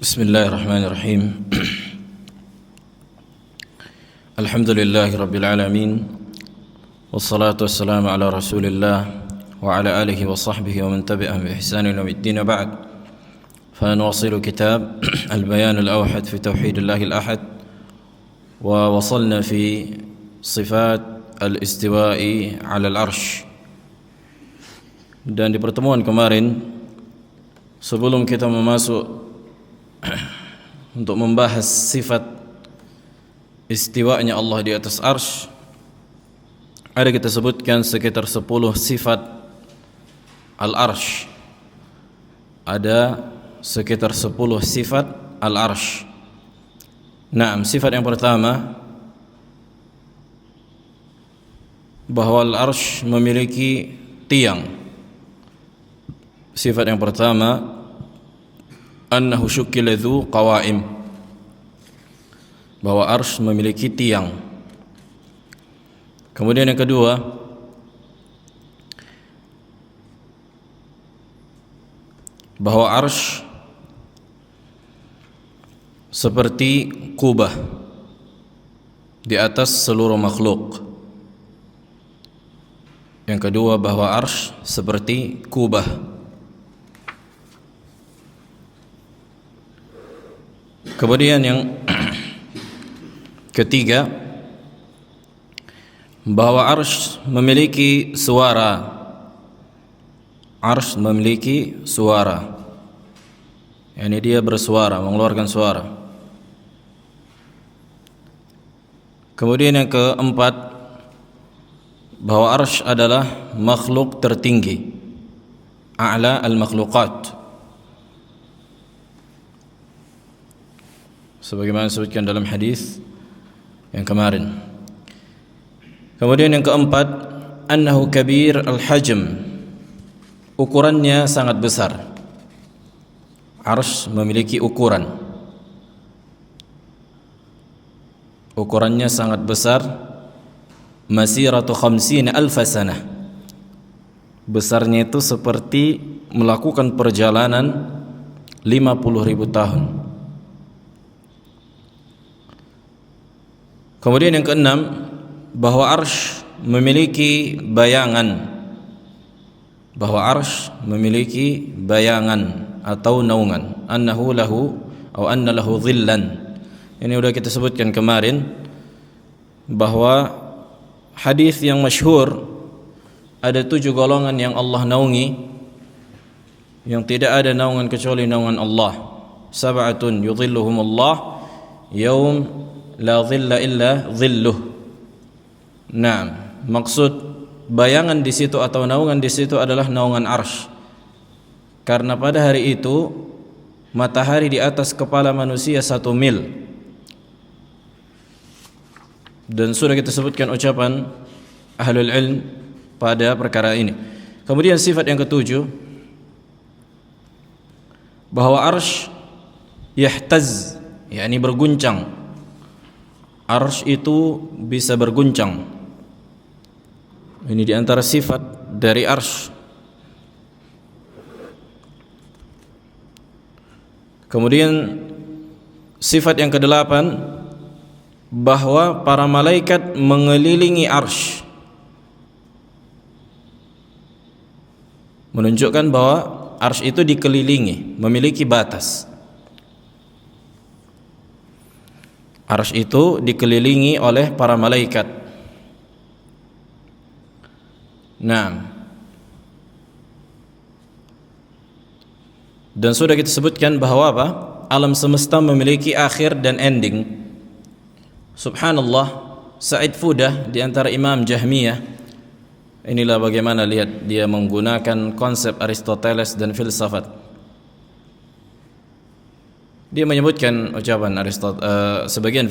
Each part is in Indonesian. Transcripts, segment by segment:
Bismillahirrahmanirrahim. Alhamdulillahi rabbil alamin. Wassalatu wassalamu ala rasulillah wa ala alihi wa sahbihi wa man tabi'ahum bi ihsanin ila yaumiddin. Ba'd. فنواصل كتاب البيان الأوحد في توحيد الله الأحد، ووصلنا في صفات الاستواء على العرش. Dan di pertemuan kemarin, sebelum kita masuk untuk membahas sifat istiwanya Allah di atas arsy, ada kita sebutkan sekitar 10 sifat al-arsy. Ada sekitar 10 sifat al-arsy. Nah, sifat yang pertama, bahwa al-arsy memiliki tiang. Sifat yang pertama, annahu syukkila dzu qawaim, bahwa arsy memiliki tiang. Kemudian yang kedua, bahwa arsy seperti kubah di atas seluruh makhluk. Yang kedua, bahwa arsy seperti kubah. Kemudian yang ketiga, bahwa arsy memiliki suara. Arsy memiliki suara. Yani dia bersuara, mengeluarkan suara. Kemudian yang keempat, bahwa arsy adalah makhluk tertinggi, a'la al-makhluqat, sebagaimana disebutkan dalam hadis yang kemarin. Kemudian yang keempat, annahu kabir al-hajm, ukurannya sangat besar. Arsy memiliki ukuran, ukurannya sangat besar. Masiratu 50,000 sanah, besarnya itu seperti melakukan perjalanan 50.000 tahun. Kemudian yang keenam, bahwa arsy memiliki bayangan. Bahwa arsy memiliki bayangan atau naungan. Annahu lahu atau anna lahu dhillan. Ini sudah kita sebutkan kemarin, bahwa hadis yang masyhur, ada 7 golongan yang Allah naungi, yang tidak ada naungan kecuali naungan Allah. Sab'atun yudhilluhumullah yaum la dhilla illa dhilluh. Nah, maksud bayangan di situ atau naungan di situ adalah naungan arsy. Karena pada hari itu matahari di atas kepala manusia 1 mil. Dan sudah kita sebutkan ucapan ahlul ilm pada perkara ini. Kemudian sifat yang ketujuh, bahwa arsy yahtaz, yakni berguncang. Arsy itu bisa berguncang. Ini di antara sifat dari arsy. Kemudian sifat yang kedelapan, bahwa para malaikat mengelilingi arsy, menunjukkan bahwa arsy itu dikelilingi, memiliki batas. Arsy itu dikelilingi oleh para malaikat. Nah, dan sudah kita sebutkan bahwa apa? Alam semesta memiliki akhir dan ending. Subhanallah, Sa'id Fudah di antara Imam Jahmiyah, inilah bagaimana lihat dia menggunakan konsep Aristoteles dan filsafat. Dia menyebutkan ucapan Aristoteles, sebagian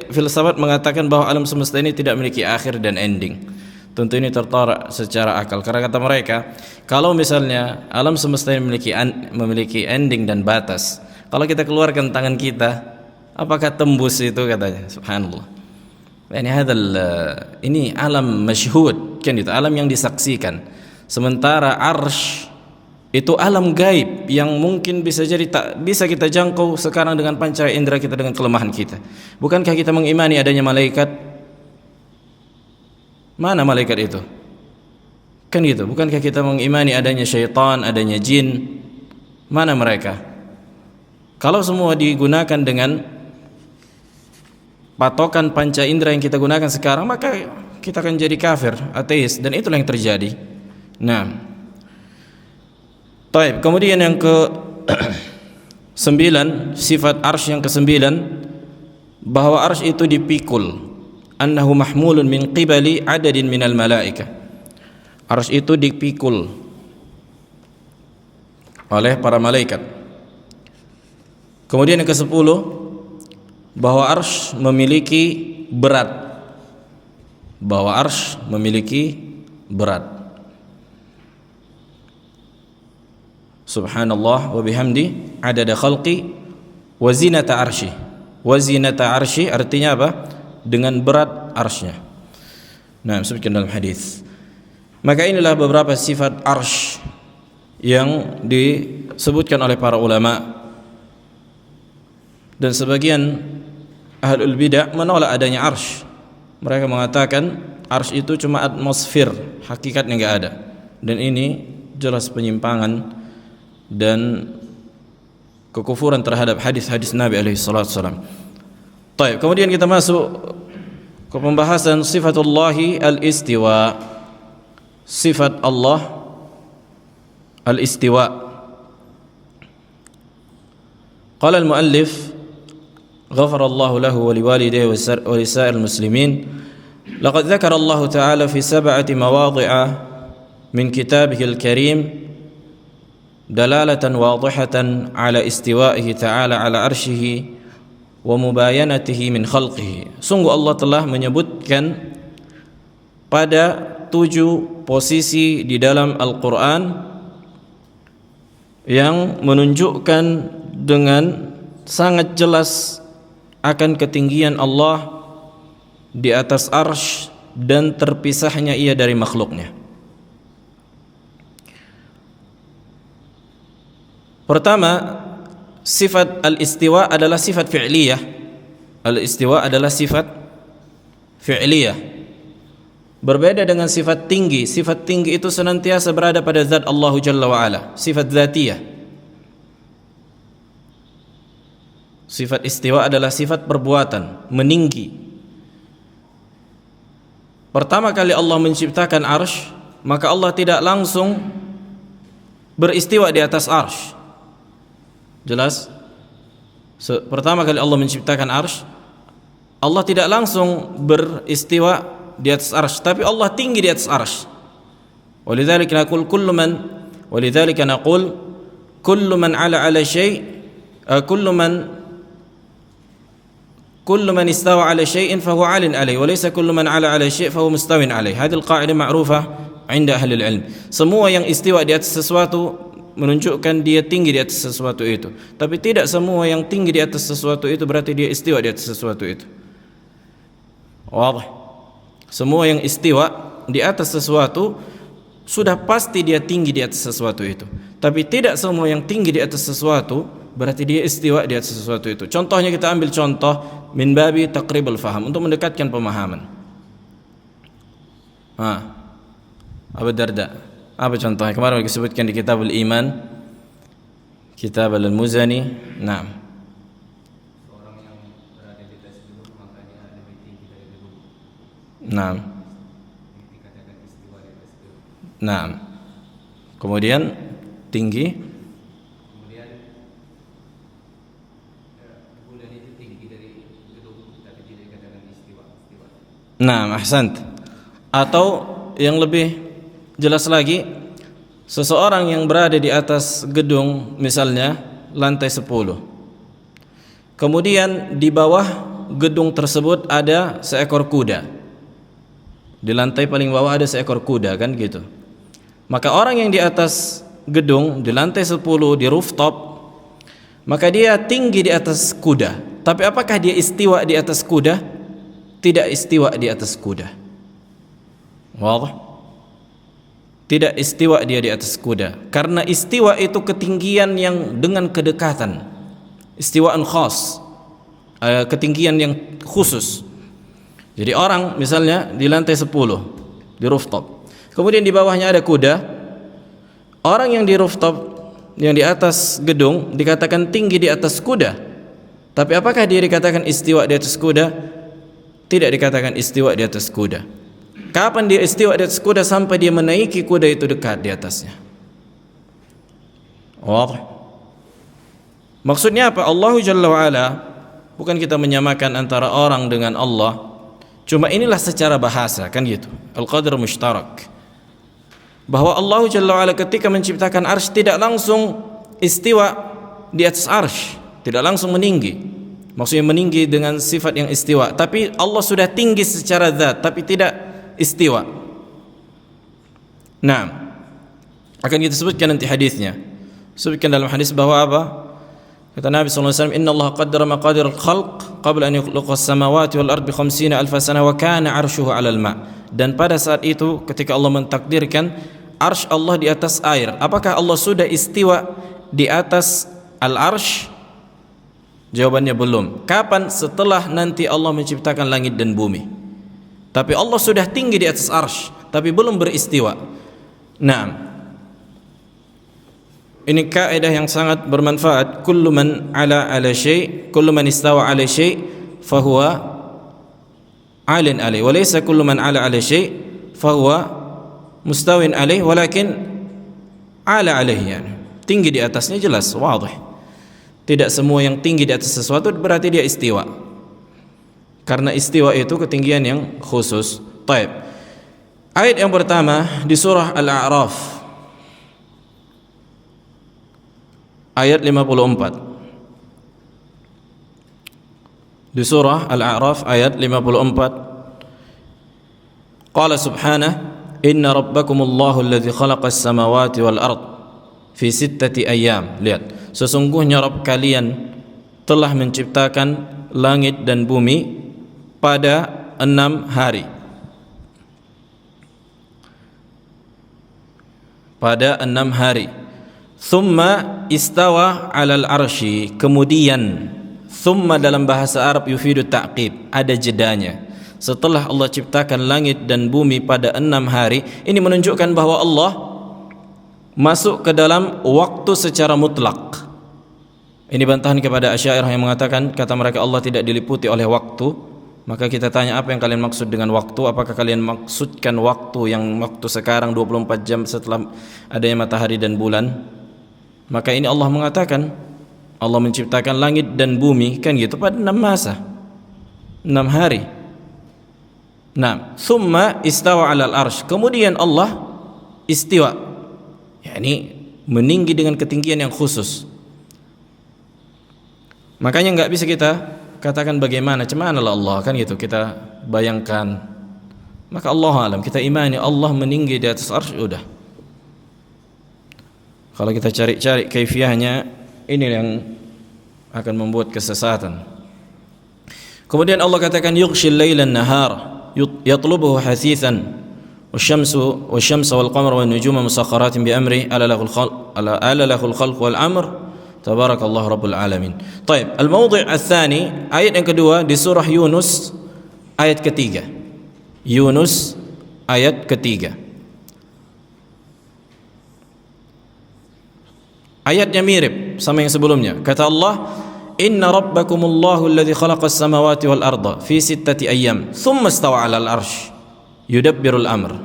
filsafat mengatakan bahwa alam semesta ini tidak memiliki akhir dan ending. Tentu ini tertolak secara akal, karena kata mereka, kalau misalnya alam semesta ini memiliki ending dan batas, kalau kita keluarkan tangan kita, apakah tembus itu, katanya. Subhanallah. Ini alam masyhud, kan itu, alam yang disaksikan. Sementara arsy Itu alam gaib yang mungkin bisa jadi tak bisa kita jangkau sekarang dengan panca indera kita, dengan kelemahan kita. Bukankah kita mengimani adanya malaikat? Mana malaikat itu? Kan gitu. Bukankah kita mengimani adanya syaitan, adanya jin? Mana mereka? Kalau semua digunakan dengan patokan panca indera yang kita gunakan sekarang, maka kita akan jadi kafir, ateis, dan itulah yang terjadi. Nah, baik, kemudian yang ke 9, sifat arsy yang ke-9, bahwa arsy itu dipikul, annahu mahmulun min qibali adadin minal malaika. Arsy itu dipikul oleh para malaikat. Kemudian yang ke-10, bahwa arsy memiliki berat. Bahwa arsy memiliki berat. Subhanallah wa bihamdi adada khalqi wa zinata arsy. Wa zinata arsy artinya apa? Dengan berat arsy-nya. Nah, disebutkan dalam hadis. Maka inilah beberapa sifat arsy yang disebutkan oleh para ulama, dan sebagian ahlul bidah menolak adanya arsy. Mereka mengatakan arsy itu cuma atmosfer, hakikatnya enggak ada. Dan ini jelas penyimpangan dan kekufuran terhadap hadis-hadis Nabi alaihi salatu wasallam. Baik, kemudian kita masuk ke pembahasan sifatullahi al-istiwa. Sifat Allah al-istiwa. Qala al-muallif ghafarallahu lahu wa liwalidayhi wa lisa'il muslimin, laqad dzakara Allah ta'ala fi 7 mawadhi'a min kitabihil karim dalalatan wadihatan ala istiwa'ihi ta'ala ala arshihi wa mubayanatihi min khalqihi. Sungguh Allah telah menyebutkan pada 7 posisi di dalam Al-Quran yang menunjukkan dengan sangat jelas akan ketinggian Allah di atas arsy dan terpisahnya ia dari makhluknya. Pertama, sifat al-istiwa adalah sifat fi'liyah. Al-istiwa adalah sifat fi'liyah. Berbeda dengan sifat tinggi. Sifat tinggi itu senantiasa berada pada zat Allah Jalla wa'ala, sifat zatiyah. Sifat istiwa adalah sifat perbuatan, meninggi. Pertama kali Allah menciptakan arsy, maka Allah tidak langsung beristiwa di atas arsy. Jelas? Pertama kali Allah menciptakan arsy, Allah tidak langsung beristiwa di atas arsy, tapi Allah tinggi di atas arsy. Walidzalika naqul kullu man ala syai' kullu man istawa ala syai'in fahuwa 'alin 'alaihi wa laysa kullu man ala syai' fahuwa mustawin 'alaihi. Hadhihi al-qa'idah ma'rufah 'inda ahli al-'ilm. Semua yang istiwa di atas sesuatu menunjukkan dia tinggi di atas sesuatu itu. Tapi tidak semua yang tinggi di atas sesuatu itu berarti dia istiwa di atas sesuatu itu. Wadah. Semua yang istiwa di atas sesuatu sudah pasti dia tinggi di atas sesuatu itu. Tapi tidak semua yang tinggi di atas sesuatu berarti dia istiwa di atas sesuatu itu. Contohnya kita ambil contoh min babi taqribul faham, untuk mendekatkan pemahaman. Abu Darda, apa contohnya? Kemarin disebutkan di Kitabul Iman, Kitab Al-Muzani. Naam. Orang yang berada di atas gunung maka dia lebih tinggi dari gunung. Naam. Dikatakan istiwa di atas gunung. Naam. Kemudian tinggi. Kemudian bulan itu tinggi dari gedung, tapi tidak dikatakan istiwa. Naam, ahsant. Atau yang lebih jelas lagi, seseorang yang berada di atas gedung, misalnya lantai 10. Kemudian di bawah gedung tersebut ada seekor kuda. Di lantai paling bawah ada seekor kuda, kan gitu. Maka orang yang di atas gedung, di lantai 10, di rooftop, maka dia tinggi di atas kuda. Tapi apakah dia istiwa di atas kuda? Tidak istiwa di atas kuda. Wadah. tidak istiwa dia di atas kuda, karena istiwa itu ketinggian yang dengan kedekatan, istiwaan khas, ketinggian yang khusus. Jadi orang misalnya di lantai 10 di rooftop, kemudian di bawahnya ada kuda, orang yang di rooftop, yang di atas gedung dikatakan tinggi di atas kuda, tapi apakah dia dikatakan istiwa di atas kuda? Tidak dikatakan istiwa di atas kuda. Kapan dia istiwa di atas kuda? Sampai dia menaiki kuda itu dekat di atasnya. Wadih. Maksudnya apa? Allah Jalla wa'ala, bukan kita menyamakan antara orang dengan Allah, cuma inilah secara bahasa, kan gitu, al-qadr mushtarak, bahwa Allah Jalla wa'ala ketika menciptakan arsy tidak langsung istiwa di atas arsy, tidak langsung meninggi. Maksudnya meninggi dengan sifat yang istiwa, tapi Allah sudah tinggi secara zat, tapi tidak istiwa. Nah, akan kita sebutkan nanti hadisnya. Sebutkan dalam hadis bahwa apa? Kata Nabi SAW, Inna Allah qaddara maqadir al-khalq qabla an yukhluqa as-samawati wal ardi 50,000 sana wa kana arshuhu 'ala al-ma'. Dan pada saat itu ketika Allah mentakdirkan arsy Allah di atas air, apakah Allah sudah istiwa di atas al-arsy? Jawabannya belum. Kapan? Setelah nanti Allah menciptakan langit dan bumi. Tapi Allah sudah tinggi di atas arsy, tapi belum beristiwa. Nah, ini kaidah yang sangat bermanfaat. Kullu man ala syai', kullu man istawa ala syai' fahuwa 'alin alayh, wa laysa kullu man ala syai' fahuwa mustawin alayh, walakin ala alayh, yani tinggi di atasnya, jelas, wadih. Tidak semua yang tinggi di atas sesuatu berarti dia istiwa, karena istiwa itu ketinggian yang khusus. Taib. Ayat yang pertama di surah Al-A'raf ayat 54. Di surah Al-A'raf ayat 54, qala subhanahu, inna rabbakumullahu alladhi khalaqas samawati wal ard fi sittati ayyam. Lihat, sesungguhnya Rabb kalian telah menciptakan langit dan bumi pada 6 hari. Pada 6 hari. Thumma istawa 'alal arsy. Kemudian, thumma dalam bahasa Arab yufidu ta'qib, ada jedanya. Setelah Allah ciptakan langit dan bumi pada 6 hari, ini menunjukkan bahwa Allah masuk ke dalam waktu secara mutlak. Ini bantahan kepada Asy'ariyah yang mengatakan, kata mereka Allah tidak diliputi oleh waktu. Maka kita tanya, apa yang kalian maksud dengan waktu? Apakah kalian maksudkan waktu yang waktu sekarang 24 jam setelah adanya matahari dan bulan? Maka ini Allah mengatakan Allah menciptakan langit dan bumi, kan gitu, pada 6 masa, 6 hari. Nah, thumma istawa 'alal arsy. Kemudian Allah istiwa, yakni meninggi dengan ketinggian yang khusus. Makanya enggak bisa kita katakan bagaimana, cemanalah Allah, kan gitu, kita bayangkan. Maka Allah alam, kita imani Allah meninggi di atas arsy, udah. Kalau kita cari-cari kaifiyahnya, ini yang akan membuat kesesatan. Kemudian Allah katakan yughshil lailan nahar yatlubuhu hasithan wasyamsa wal qamara wan nujuma musakhkharatin bi amri ala lahul khalq wal amr tabarakallahu rabbul alamin. Baik, al-mawdhi' ats-tsani, ayat yang kedua di surah Yunus ayat ketiga. Yunus ayat ketiga. Ayatnya mirip sama yang sebelumnya. Kata Allah, inna rabbakumullahu alladhi khalaqas samawati wal arda fi sittati ayyam thumma istawa 'alal arsy yudabbirul amr.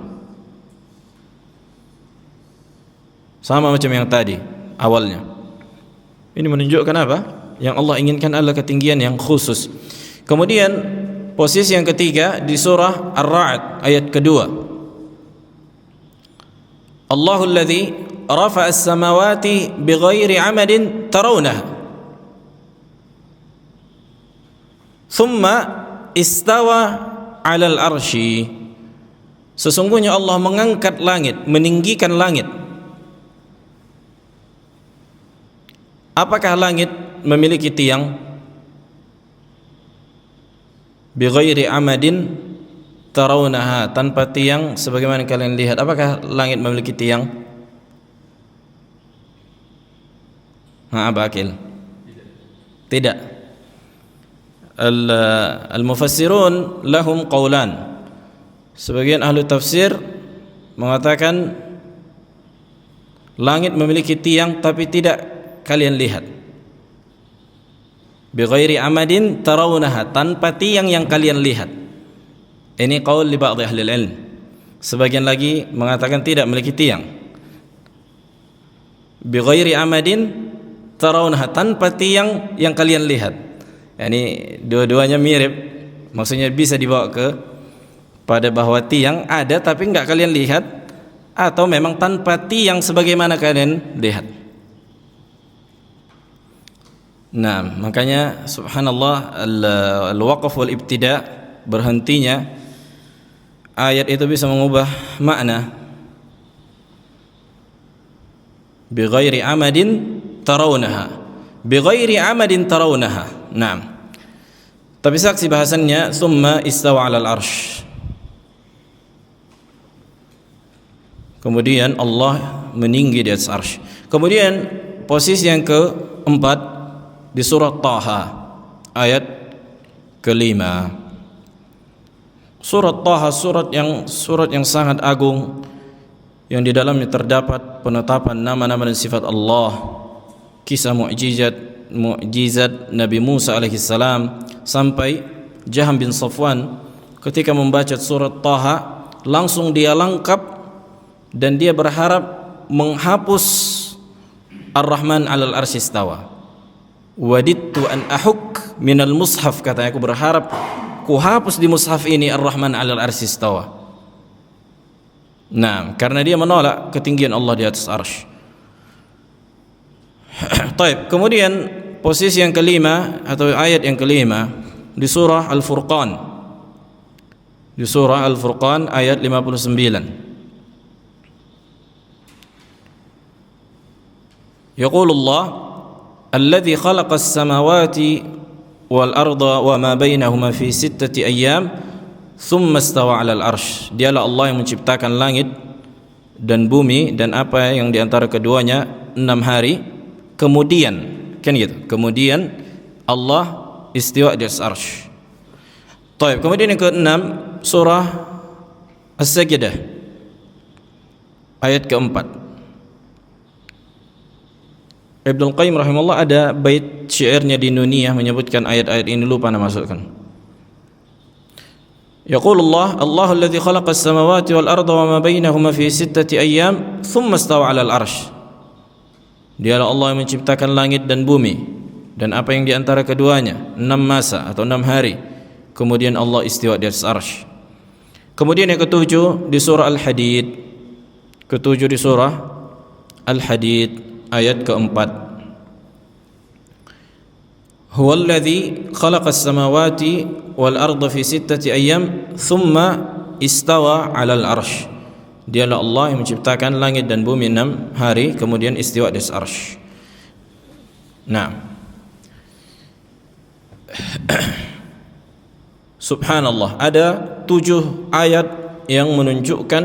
Sama macam yang tadi awalnya. Ini menunjukkan apa? Yang Allah inginkan adalah ketinggian yang khusus. Kemudian posisi yang ketiga di surah Ar-Ra'd ayat kedua. Allahu alladhi rafa'a as-samawati bighairi 'amadin tarawnaha thumma istawa 'alal arsy. Sesungguhnya Allah mengangkat langit, meninggikan langit. Apakah langit memiliki tiang? Bighairi 'amadin tarawunaha, tanpa tiang sebagaimana kalian lihat. Apakah langit memiliki tiang? Bakil. Tidak. Al-mufassirun lahum qawlan. Sebagian ahli tafsir mengatakan langit memiliki tiang tapi tidak kalian lihat. Bi ghairi amadin tarawunaha, tanpa tiang yang kalian lihat. Ini qaul li ba'd ahli ilm. Sebagian lagi mengatakan tidak memiliki tiang. Bi ghairi amadin tarawunaha, tanpa tiang yang kalian lihat. Yani dua-duanya mirip. Maksudnya bisa dibawa pada bahwa tiang ada tapi enggak kalian lihat, atau memang tanpa tiang sebagaimana kalian lihat. Nah, makanya subhanallah al-waqf wal ibtida, berhentinya ayat itu bisa mengubah makna. Bi ghairi amadin tarawunaha, bi ghairi amadin tarawunaha. Naam. Tapi saksi bahasannya summa istawa 'alal arsy. Kemudian Allah meninggi di atas arsy. Kemudian posisi yang keempat di surat Taha ayat kelima. Surat Taha surat yang sangat agung, yang di dalamnya terdapat penetapan nama-nama dan sifat Allah, kisah mukjizat Nabi Musa alaihissalam, sampai Jaham bin Safwan ketika membaca surat Taha langsung dia lengkap dan dia berharap menghapus Ar-Rahman 'alal arsy istawa. Wadidtu an ahuk minal mushaf, katanya aku berharap ku hapus di mushaf ini Ar-Rahman 'alal arsy istawa. Nah, karena dia menolak ketinggian Allah di atas arsy. Taib. Kemudian posisi yang kelima atau ayat yang kelima di surah Al-Furqan. Di surah Al-Furqan ayat 59. Yaqulullah alladzi khalaqas samawati wal arda wa ma bainahuma fi 6 ayyam thumma istawa 'alal arsy. Dialah Allah yang menciptakan langit dan bumi dan apa yang di antara keduanya 6 hari. Kemudian, kan gitu. Kemudian Allah istiwa di atas arsy. Baik, kemudian yang ke-6 surah As-Sajdah ayat ke-4. Ibnu Qayyim rahimahullah ada bait syairnya di Nuniyah menyebutkan ayat-ayat ini, lupa nama masukkan. Yaqulullah Allahu alladzi khalaqas samawati wal arda wa ma bainahuma fi 6 ayyam thumma istawa 'alal arsy. Dialah Allah yang menciptakan langit dan bumi dan apa yang di antara keduanya 6 masa atau 6 hari. Kemudian Allah istiwa di atas arsy. Kemudian yang ke-7 di surah Al-Hadid. Ke-7 di surah Al-Hadid ayat ke-4. Huwallazi khalaqas samawati wal arda fi 6 ayyam thumma istawa 'alal arsy. Dialah Allah yang menciptakan langit dan bumi 6 hari kemudian istiwa di atas arsy. Nah. Subhanallah, ada 7 ayat yang menunjukkan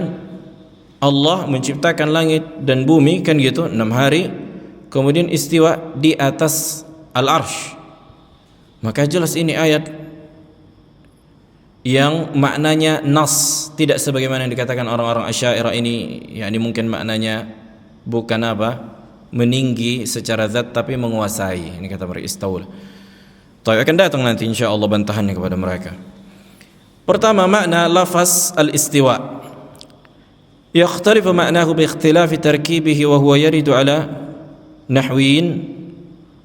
Allah menciptakan langit dan bumi, kan gitu, 6 hari kemudian istiwa di atas al-arsy. Maka jelas ini ayat yang maknanya nas, tidak sebagaimana yang dikatakan orang-orang Asy'ariyah ini, yakni mungkin maknanya bukan meninggi secara zat tapi menguasai. Ini kata mereka istaula. Akan datang nanti insyaallah bantahannya kepada mereka. Pertama, makna lafaz al-istiwa yakhtalifu ma'nahu bi ikhtilafi tarkibihi wa huwa yaridu ala nahwin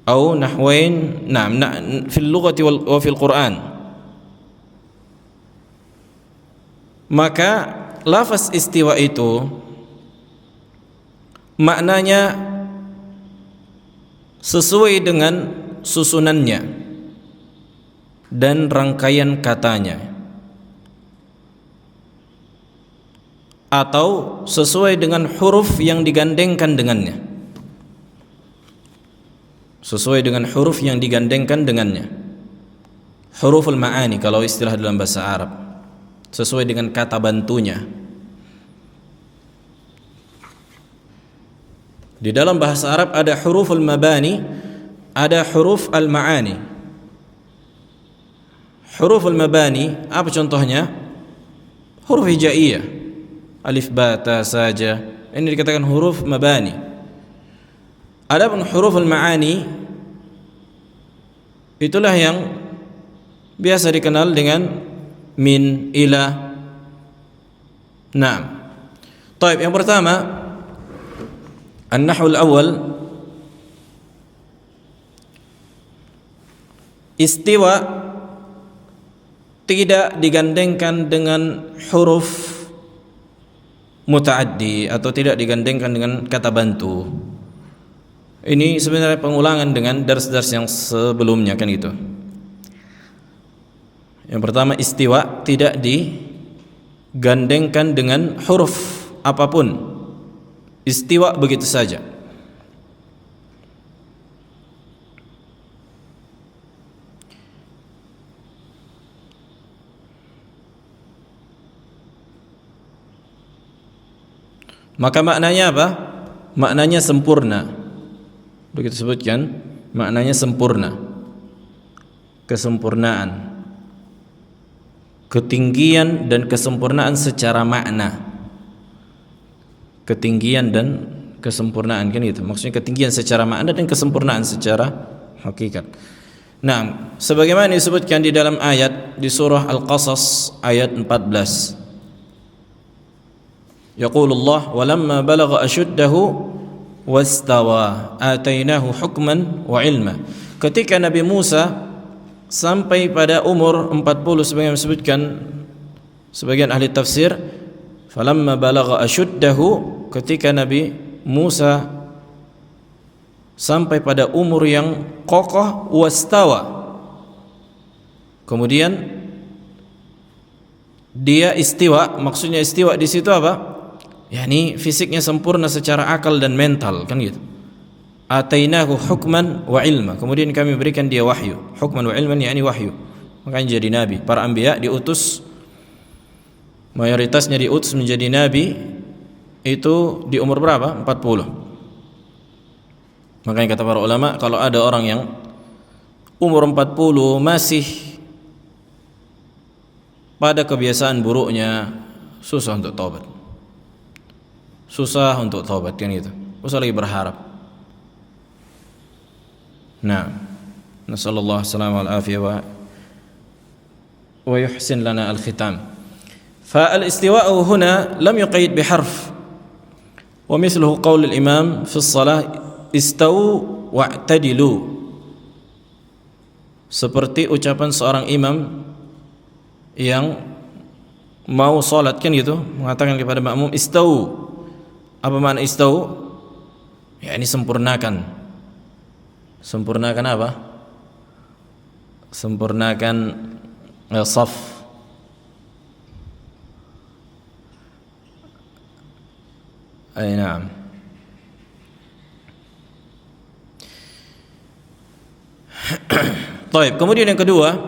atau nahwain fil lughati wa fil Qur'an. Maka lafaz istiwa itu maknanya sesuai dengan susunannya dan rangkaian katanya, atau sesuai dengan huruf yang digandengkan dengannya. Sesuai dengan huruf yang digandengkan dengannya. Huruful ma'ani kalau istilah dalam bahasa Arab. sesuai dengan kata bantunya. Di dalam bahasa Arab ada huruful mabani, ada huruf al-ma'ani. Huruful mabani apa contohnya? Huruf hijaiyah, alif ba ta saja, ini dikatakan huruf mabani. Adapun huruful ma'ani itulah yang biasa dikenal dengan min, ila. Naam. Baik, yang pertama an-nahwu al-awwal, istiwa tidak digandengkan dengan huruf muta'addi atau tidak digandengkan dengan kata bantu. Ini sebenarnya pengulangan dengan dars-dars yang sebelumnya, kan gitu. Yang pertama, istiwa tidak digandengkan dengan huruf apapun. Istiwa begitu saja. Maka maknanya apa? Maknanya sempurna. Begitu sebutkan, maknanya sempurna. Kesempurnaan. Ketinggian dan kesempurnaan secara makna. Ketinggian dan kesempurnaan, kan gitu. Maksudnya ketinggian secara makna dan kesempurnaan secara hakikat. Nah, sebagaimana disebutkan di dalam ayat di surah Al-Qasas ayat 14. Yaqulullah walamma balagha ashuddahu wastawa atainahu hukman wa ilma. Ketika Nabi Musa sampai pada umur 40, sebagaimana disebutkan sebagian ahli tafsir, falamma balagha ashuddahu, ketika Nabi Musa sampai pada umur yang kokoh, wastawa, kemudian dia istiwa. Maksudnya istiwa di situ apa? yakni fisiknya sempurna secara akal dan mental, kan gitu. Atainahu hukman wa ilma, kemudian kami berikan dia wahyu. Hukman wa ilman yakni wahyu, makanya jadi nabi. Para anbiya diutus, mayoritasnya diutus menjadi nabi itu di umur berapa? 40. Makanya kata para ulama, kalau ada orang yang umur 40 masih pada kebiasaan buruknya, susah untuk taubat. Susah untuk taubat, kan gitu. Usah lagi berharap. Nah, nasallallahu alaihi wa afiyah wa yuhsin lana al-khitam. Fa-al-istiwa'u huna lam yuqayyad biharf. Wa mithluhu qaul al-imam fi as-salah istawu wa'tadilu. Seperti ucapan seorang imam yang mau salat, kan gitu, mengatakan kepada makmum istawu. Apa makna istawu? Ya, ini sempurnakan. Sempurnakan apa? Sempurnakan saf. Na'am. Baik, kemudian yang kedua,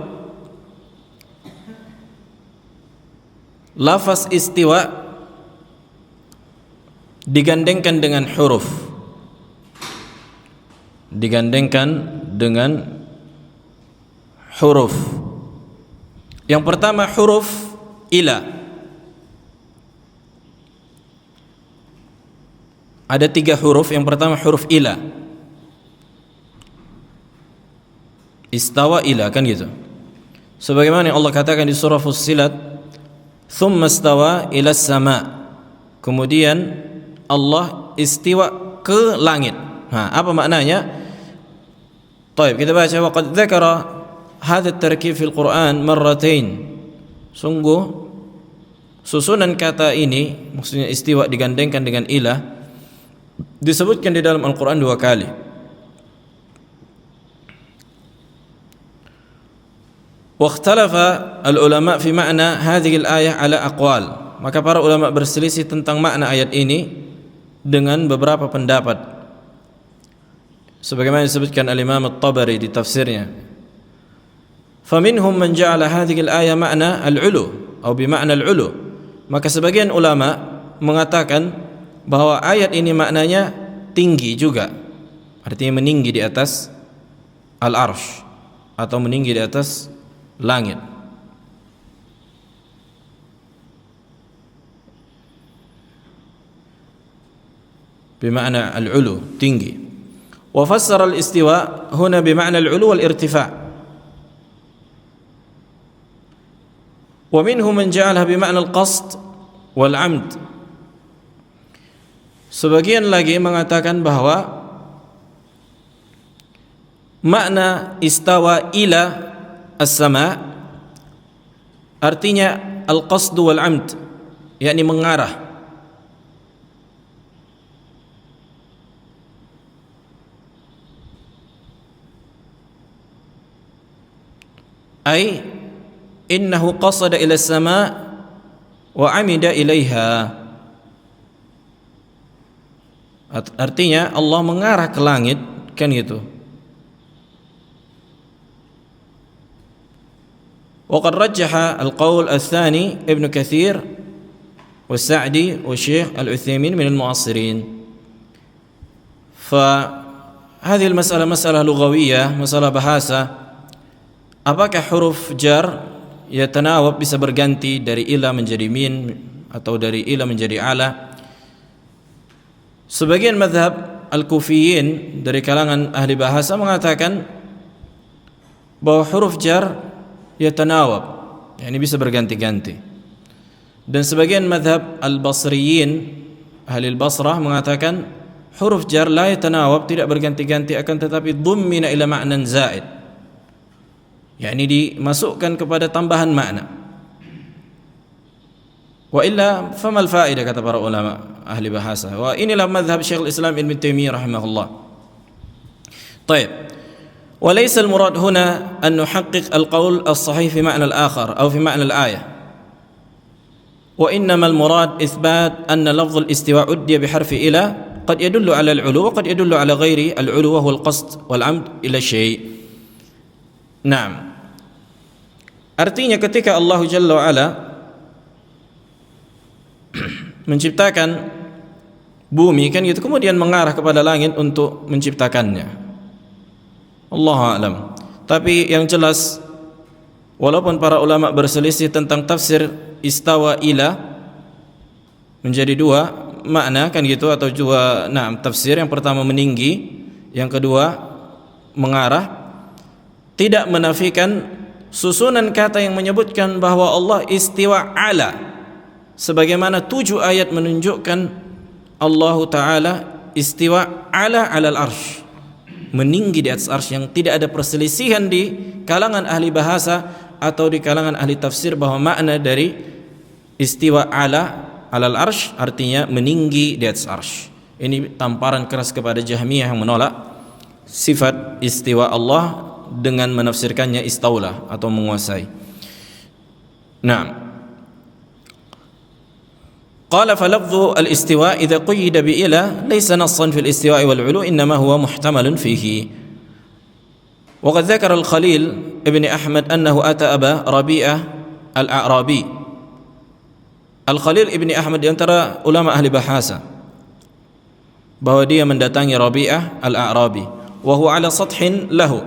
lafaz istiwa digandengkan dengan huruf. Digandengkan dengan huruf. Yang pertama huruf ila. Ada 3 huruf. Yang pertama huruf ila. Istawa ila, kan gitu. Sebagaimana yang Allah katakan di surah Fussilat, thumma istawa ila sama. Kemudian Allah istiwa ke langit. Apa maknanya? Baik, kita baca, wa qad dzakara hadha at-tarkib fil Qur'an marratain. Sungguh susunan kata ini, maksudnya istiwa digandengkan dengan ilah, disebutkan di dalam Al-Qur'an 2 kali. Wa ikhtalafa al-ulama fi ma'na hadhihi al-ayah ala aqwal. Maka para ulama berselisih tentang makna ayat ini dengan beberapa pendapat, sebagaimana disebutkan al-Imam At-Tabari di tafsirnya. Faminhum man ja'ala hadhihi al-ayah ma'na al-'ulu atau bimakna al-ulu. Maka sebagian ulama mengatakan bahwa ayat ini maknanya tinggi juga, artinya meninggi di atas al-arsh atau meninggi di atas langit. Bimakna al-ulu, tinggi. Wa fassara al-istiwa huna bimakna al-ulu wal-irtifa'. Wa minhum man ja'alaha bimakna al-qasd wal-'amd. Sebagian lagi mengatakan bahwa makna istawa ila as-sama' artinya al-qasd wal-'amd, yakni mengarah. Ay innahu qasada ila as-sama' wa 'amida ilaiha. Artinya Allah mengarah ke langit, kan gitu. Wa qad rajjaha al-qawl ats-tsani Ibnu Katsir wa Sa'di wa Syekh Al-Utsaimin min al-mu'assirin. Fa hadhihi al-mas'alah mas'alah lughawiyyah, masalah bahasa. Apakah huruf jar yatanawab bisa berganti dari ila menjadi min atau dari ila menjadi ala? Sebagian mazhab al-Kufiyin dari kalangan ahli bahasa mengatakan bahwa huruf jar yatanawab, yakni bisa berganti-ganti. Dan sebagian mazhab al-Basriyin, ahli al-Basrah, mengatakan huruf jar la yatanawab, tidak berganti-ganti, akan tetapi dhummina ila ma'nan zaid, yakni dimasukkan kepada tambahan makna. Wa illa famal fa'idah, kata para ulama ahli bahasa. Wa inilah mazhab Syekhul Islam Ibnu Taimiyah rahimahullah. Baik. Wa laysa al-murad huna an nuhaqqiq al-qawl as-sahih fi ma'na al-akhar aw fi ma'na al-ayah. Wa innama al-murad ithbat anna lafdh al-istiwa' uddiya bi harfi ila qad yadullu 'ala al-'ulu wa qad yadullu 'ala ghairi al-'ulu wa huwa al-qasd wal-'amd ila syai'. Naam. Artinya ketika Allah Jalla wa Ala menciptakan bumi, kan gitu, kemudian mengarah kepada langit untuk menciptakannya. Allahu a'lam. Tapi yang jelas, walaupun para ulama berselisih tentang tafsir istawa ila menjadi dua makna, kan gitu, atau dua tafsir. Yang pertama meninggi, yang kedua mengarah, tidak menafikan susunan kata yang menyebutkan bahwa Allah istiwa ala, sebagaimana 7 ayat menunjukkan Allah Ta'ala istiwa ala alal arsh, meninggi di atas arsh, yang tidak ada perselisihan di kalangan ahli bahasa atau di kalangan ahli tafsir bahwa makna dari istiwa ala alal arsh artinya meninggi di atas arsh. Ini tamparan keras kepada Jahmiyah yang menolak sifat istiwa Allah dengan menafsirkannya istaula atau menguasai. Naam. Qala fa lafdhu al-istiwa idza quyida bi ila laysa nassan fi al-istiwa wal 'ulu, inma huwa muhtamalun fihi. Wa qad dzakara al-Khalil ibn Ahmad annahu ata Aba Rabi'ah al-A'rabi. Al-Khalil ibn Ahmad di antara ulama ahli bahasa, bahwa dia mendatangi Rabi'ah al-A'rabi wa huwa ala sathin lahu.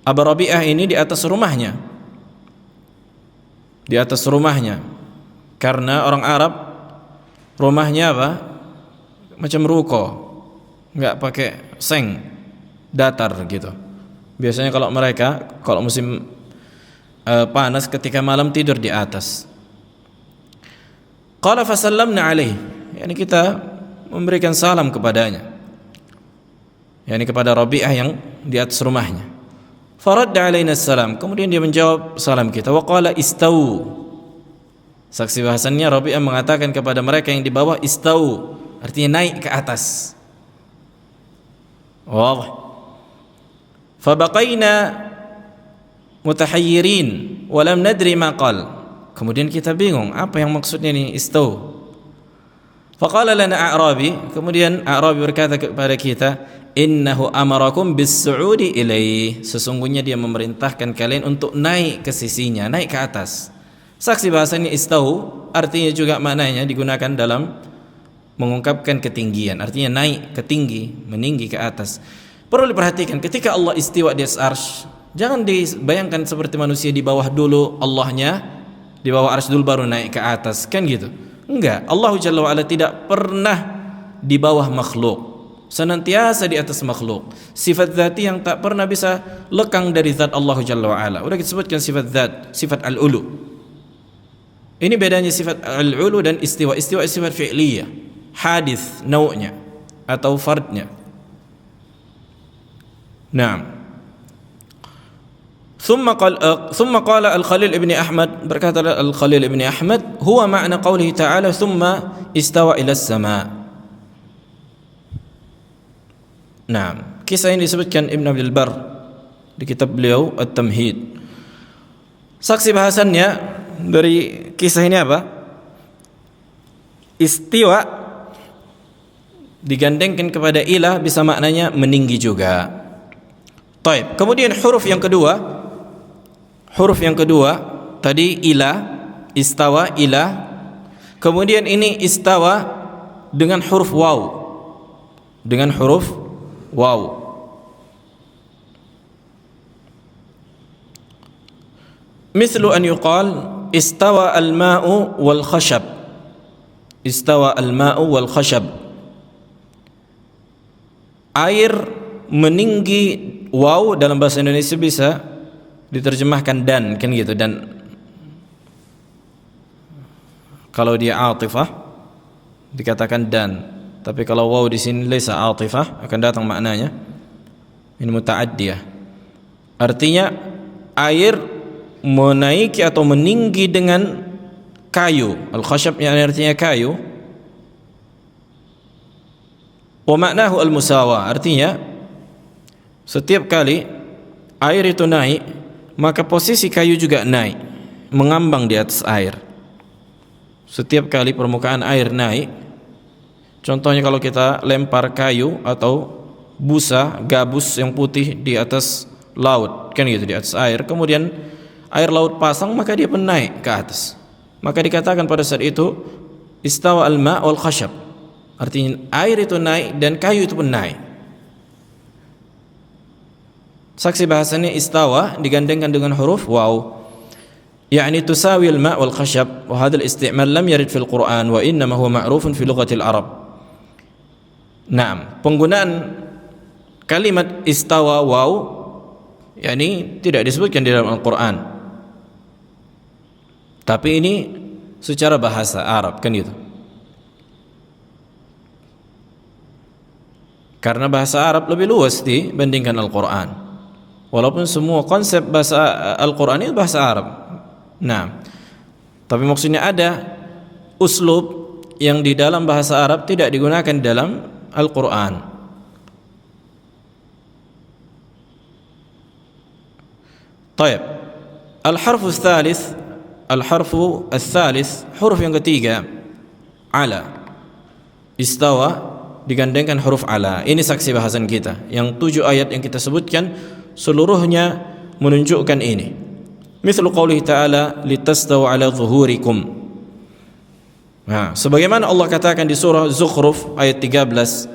Abu Rabi'ah ini di atas rumahnya, karena orang Arab rumahnya apa? Macam ruko, nggak pakai seng, datar gitu. Biasanya kalau mereka, kalau musim panas, ketika malam tidur di atas. Qala fasallamna alaih, yakni kita memberikan salam kepadanya, yakni kepada Rabi'ah yang di atas rumahnya. Faradda alaina salam, kemudian dia menjawab salam kita. Wa qala istau, saksi bahasannya Rabi'ah mengatakan kepada mereka yang di bawah, istau artinya naik ke atas. Wah. Fabaqaina mutahayyirin wa lam nadri ma qal, kemudian kita bingung apa yang maksudnya ini istau. Faqala lana a'rabi, kemudian A'rabi berkata kepada kita, innahu amarakum bis-su'udi ilaih, sesungguhnya dia memerintahkan kalian untuk naik ke sisinya, naik ke atas. Saksi bahasanya istawu artinya juga maknanya digunakan dalam mengungkapkan ketinggian, artinya naik ke tinggi, meninggi ke atas. Perlu diperhatikan ketika Allah istiwa di atas arsy, jangan dibayangkan seperti manusia di bawah dulu Allahnya, di bawah arsy dulu baru naik ke atas, kan gitu. Enggak, Allah Jalla wa'ala tidak pernah di bawah makhluk, senantiasa di atas makhluk. Sifat dzati yang tak pernah bisa lekang dari zat Allah Jalla wa'ala. Udah kita sebutkan sifat dzat, sifat al-ulu. Ini bedanya sifat al-ulu dan istiwa. Istiwa sifat fi'liyah, hadis nau'nya atau fardnya. Naam. ثم قال الخليل ابن أحمد berkata Al-Khalil ibn Ahmad, huwa ma'na qawlihi ta'ala thumma istawa ila as-sama'. Naam, kisah ini disebutkan Ibn Abdul Barr di kitab beliau At-Tamhid. Saksi bahasannya dari kisah ini apa? Istiwa digandengkan kepada ilah bisa maknanya meninggi juga. Taib. Kemudian huruf yang kedua tadi ilah, istawa, ilah. Kemudian ini istawa dengan huruf waw. Dengan huruf waw. Mislu an yuqal istawa al-ma'u wal khashab. Istawa al-ma'u wal khashab. Air meninggi, waw dalam bahasa Indonesia bisa diterjemahkan dan, kan gitu. Dan kalau dia atifah dikatakan dan, tapi kalau waw di sini laisa atifah akan datang maknanya ini muta'addiyah. Artinya air menaiki atau meninggi dengan kayu. Al-khashab yang artinya kayu. Wa maknahu al-musawa, artinya setiap kali air itu naik, maka posisi kayu juga naik, mengambang di atas air. Setiap kali permukaan air naik, contohnya kalau kita lempar kayu atau busa, gabus yang putih di atas laut, kan gitu, di atas air, kemudian air laut pasang, maka dia pun naik ke atas. Maka dikatakan pada saat itu istawa al-ma' wal khashab, artinya air itu naik dan kayu itu pun naik. Saksi bahasanya istawa digandengkan dengan huruf waw, yakni tusawi al-ma' wal khashab, wa hadha al-isti'mal lam yarid fil Qur'an wa innama huwa ma'rufun fi lughati al-Arab. Naam, penggunaan kalimat istawa waw yakni tidak disebutkan di dalam Al-Qur'an, tapi ini secara bahasa Arab, kan gitu. Karena bahasa Arab lebih luas dibandingkan Al-Qur'an. Walaupun semua konsep bahasa Al-Qur'an itu bahasa Arab. Nah, tapi maksudnya ada uslub yang di dalam bahasa Arab tidak digunakan dalam Al-Qur'an. Taib. Al-harfu tsalits, al-harfu tsalits, huruf yang ketiga, ala. Istawa digandengkan huruf ala. Ini saksi bahasan kita. Yang 7 ayat yang kita sebutkan seluruhnya menunjukkan ini. Misal qaulihi ta'ala litastawu ala zuhurikum. Nah, sebagaimana Allah katakan di surah Zukhruf ayat 13,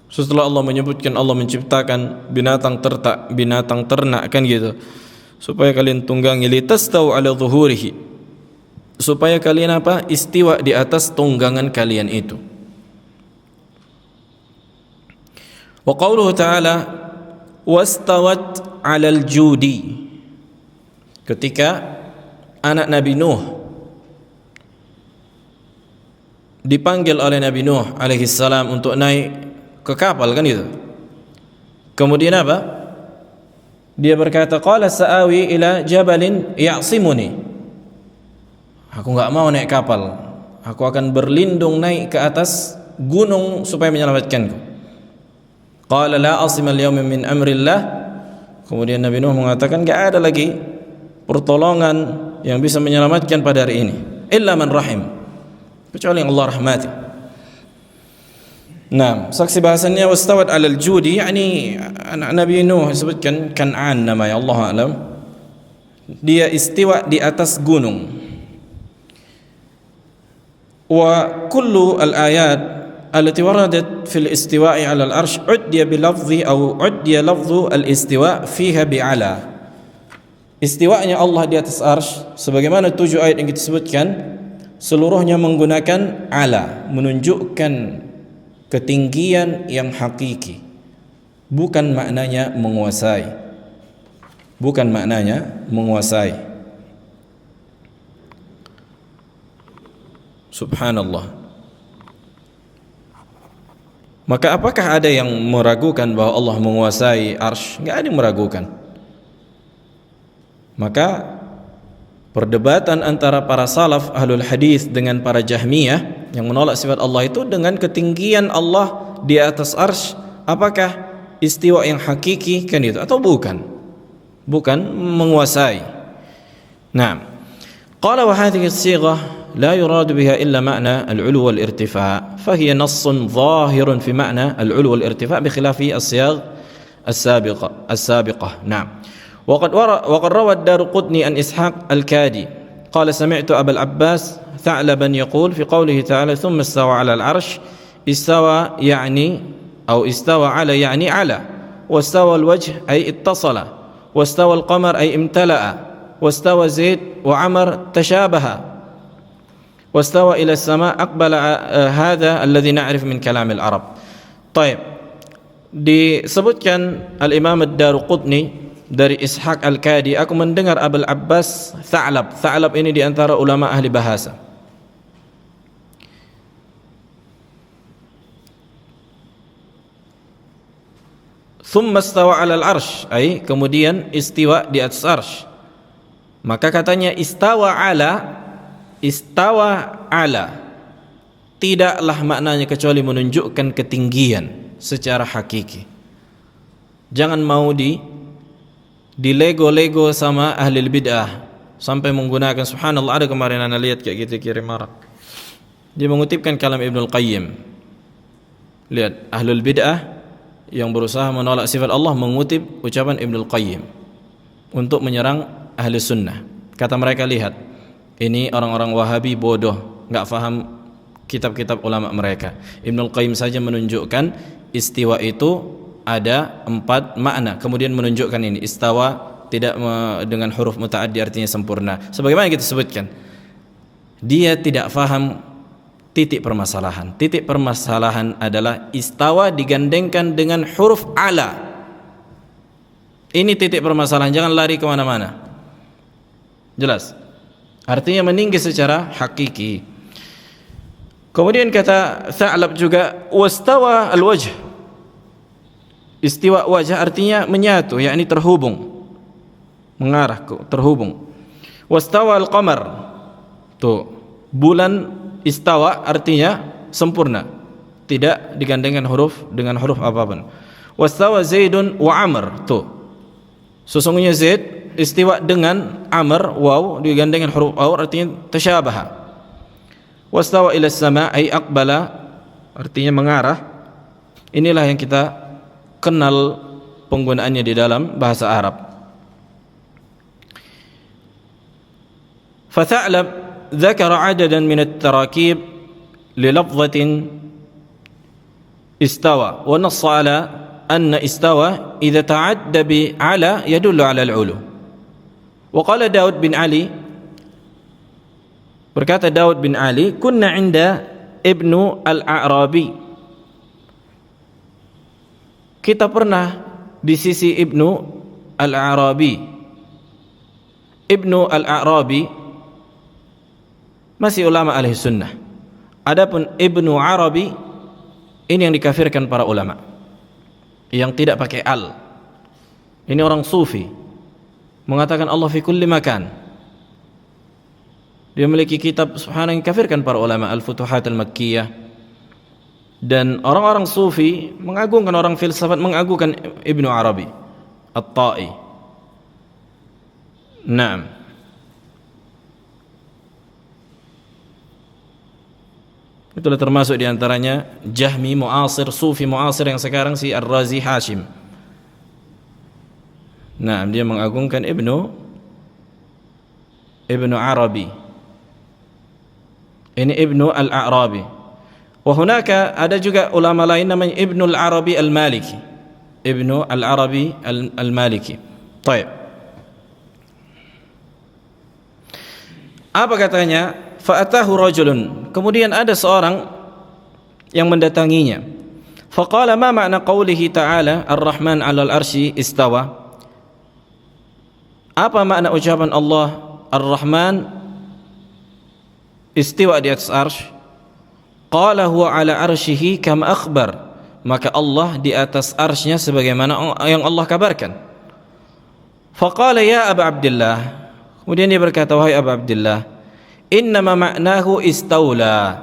setelah Allah menyebutkan Allah menciptakan binatang ternak, kan gitu, supaya kalian tunggangi, litastawu ala zuhurihi, supaya kalian apa? Istiwa di atas tunggangan kalian itu. Wa qauluhu ta'ala wastawat 'alal judi, ketika anak Nabi Nuh dipanggil oleh Nabi Nuh alaihi salam untuk naik ke kapal, kan itu. Kemudian apa? Dia berkata, qala sa'awi ila jabalin ya'simuni, aku enggak mau naik kapal, aku akan berlindung naik ke atas gunung supaya menyelamatkanku. Qala la asima al-yawma min amrillah, kemudian Nabi Nuh mengatakan enggak ada lagi pertolongan yang bisa menyelamatkan pada hari ini illa man rahim, kecuali yang Allah rahmati. Nah, saksi bahasannya wastawat 'alal judi, yakni anak Nabi Nuh disebutkan Kan'an namanya, Allah alam. Dia istiwa di atas gunung. Wa kullu al-ayat allati waradat fil istiwa'i 'ala al-'arsy uddiya bi lafzi aw uddiya lafzu al-istiwa' fiha bi 'ala. Istiwa'nya Allah di atas arsy sebagaimana 7 ayat yang kita sebutkan seluruhnya menggunakan 'ala, menunjukkan ketinggian yang hakiki, bukan maknanya menguasai, bukan maknanya menguasai. Subhanallah. Maka apakah ada yang meragukan bahwa Allah menguasai arsy? Enggak ada yang meragukan. Maka perdebatan antara para salaf ahlul hadis dengan para Jahmiyah yang menolak sifat Allah itu dengan ketinggian Allah di atas arsy, apakah istiwa yang hakiki kan itu atau bukan? Bukan menguasai. Nah, qala wa hadhihi as-sighah la yurad biha illa ma'na al-'ulu wal-irtifa' fa hiya nassun zahirun fi ma'na al-'ulu wal-irtifa' bi khilafi as-siyagh as-sabiqah. Nah, وقد روى الدارقطني عن إسحاق الكادي قال سمعت أبا العباس ثعلبا يقول في قوله تعالى ثم استوى على العرش استوى يعني أو استوى على يعني على واستوى الوجه أي اتصل واستوى القمر أي امتلأ واستوى زيد وعمر تشابه واستوى إلى السماء أقبل هذا الذي نعرف من كلام العرب. طيب, disebutkan Al-Imam Ad-Daruqutni dari Ishaq Al-Kadi, aku mendengar Abul Abbas Tha'lab. Tha'lab ini di antara ulama ahli bahasa. Thumma istawa 'alal 'arsy, ay kemudian istiwa di atas arsy. Maka katanya istawa 'ala tidaklah maknanya kecuali menunjukkan ketinggian secara hakiki. Jangan mau dilego-lego sama ahli bid'ah sampai menggunakan, subhanallah, ada kemarin anda lihat kayak gitu kirim marak. Dia mengutipkan kalam Ibnul Qayyim. Lihat, ahlul bid'ah yang berusaha menolak sifat Allah mengutip ucapan Ibnul Qayyim untuk menyerang ahli sunnah. Kata mereka, lihat, ini orang-orang Wahabi bodoh, enggak faham kitab-kitab ulama mereka. Ibnul Qayyim saja menunjukkan istiwa itu ada 4 makna, kemudian menunjukkan ini istawa tidak dengan huruf muta'addi artinya sempurna. Sebagaimana kita sebutkan, dia tidak faham titik permasalahan. Titik permasalahan adalah istawa digandengkan dengan huruf ala. Ini titik permasalahan, jangan lari kemana-mana. Jelas, artinya meninggi secara hakiki. Kemudian kata Tha'lab juga wastawa al-wajh, istiwa wajah artinya menyatu, yakni terhubung, mengarah ke terhubung. Wastawa al-qamar, tuh bulan istawa artinya sempurna, tidak digandengkan dengan huruf apapun. Wastawa Zaidun wa Amr, tuh sesungguhnya Zaid istiwa dengan Amr, waw digandengkan huruf waw artinya tasyabaha. Wastawa ila sama ay aqbala artinya mengarah. Inilah yang kita kenal penggunaannya di dalam bahasa Arab. Fatha'lab dzakara 'adadan min at-tarakib li lafdhatin istawa wa nassa 'ala anna istawa idza ta'adda bi 'ala yadullu 'ala al-'ulu. Wa qala Daud bin Ali, berkata Daud bin Ali, kunna 'inda Ibnu al-A'rabi, kita pernah di sisi Ibnu al-A'rabi. Ibnu al-A'rabi masih ulama ahli sunnah. Adapun Ibnu Arabi ini yang dikafirkan para ulama, yang tidak pakai al. Ini orang sufi, mengatakan Allah fi kulli makan. Dia memiliki kitab subhanallah yang dikafirkan para ulama, Al-Futuhat Al-Makkiyah. Dan orang-orang sufi mengagungkan, orang filsafat mengagungkan Ibnu Arabi At-Ta'i. Naam. Itulah termasuk diantaranya Jahmi muasir, Sufi muasir yang sekarang si Ar-Razi Hashim. Nah, dia mengagungkan Ibnu Arabi. Ini Ibnu Al-A'rabi. Wa hunaka ada juga ulama lain namanya Ibnu Al-Arabi Al-Maliki. Ibnu Al-Arabi Al-Maliki. Baik. Apa katanya? Fa'atahu rajulun. Kemudian ada seorang yang mendatanginya. Faqala ma ma'na qawlihi ta'ala Ar-Rahman 'alal arsy istawa? Apa makna ucapan Allah Ar-Rahman istiwa di atas arsy? Qala huwa 'ala arsyihi kama akhbar. Maka Allah di atas arsy-Nya sebagaimana yang Allah kabarkan. Faqala ya Aba Abdullah. Kemudian dia berkata, wahai Aba Abdullah, innama ma'nahu istaula.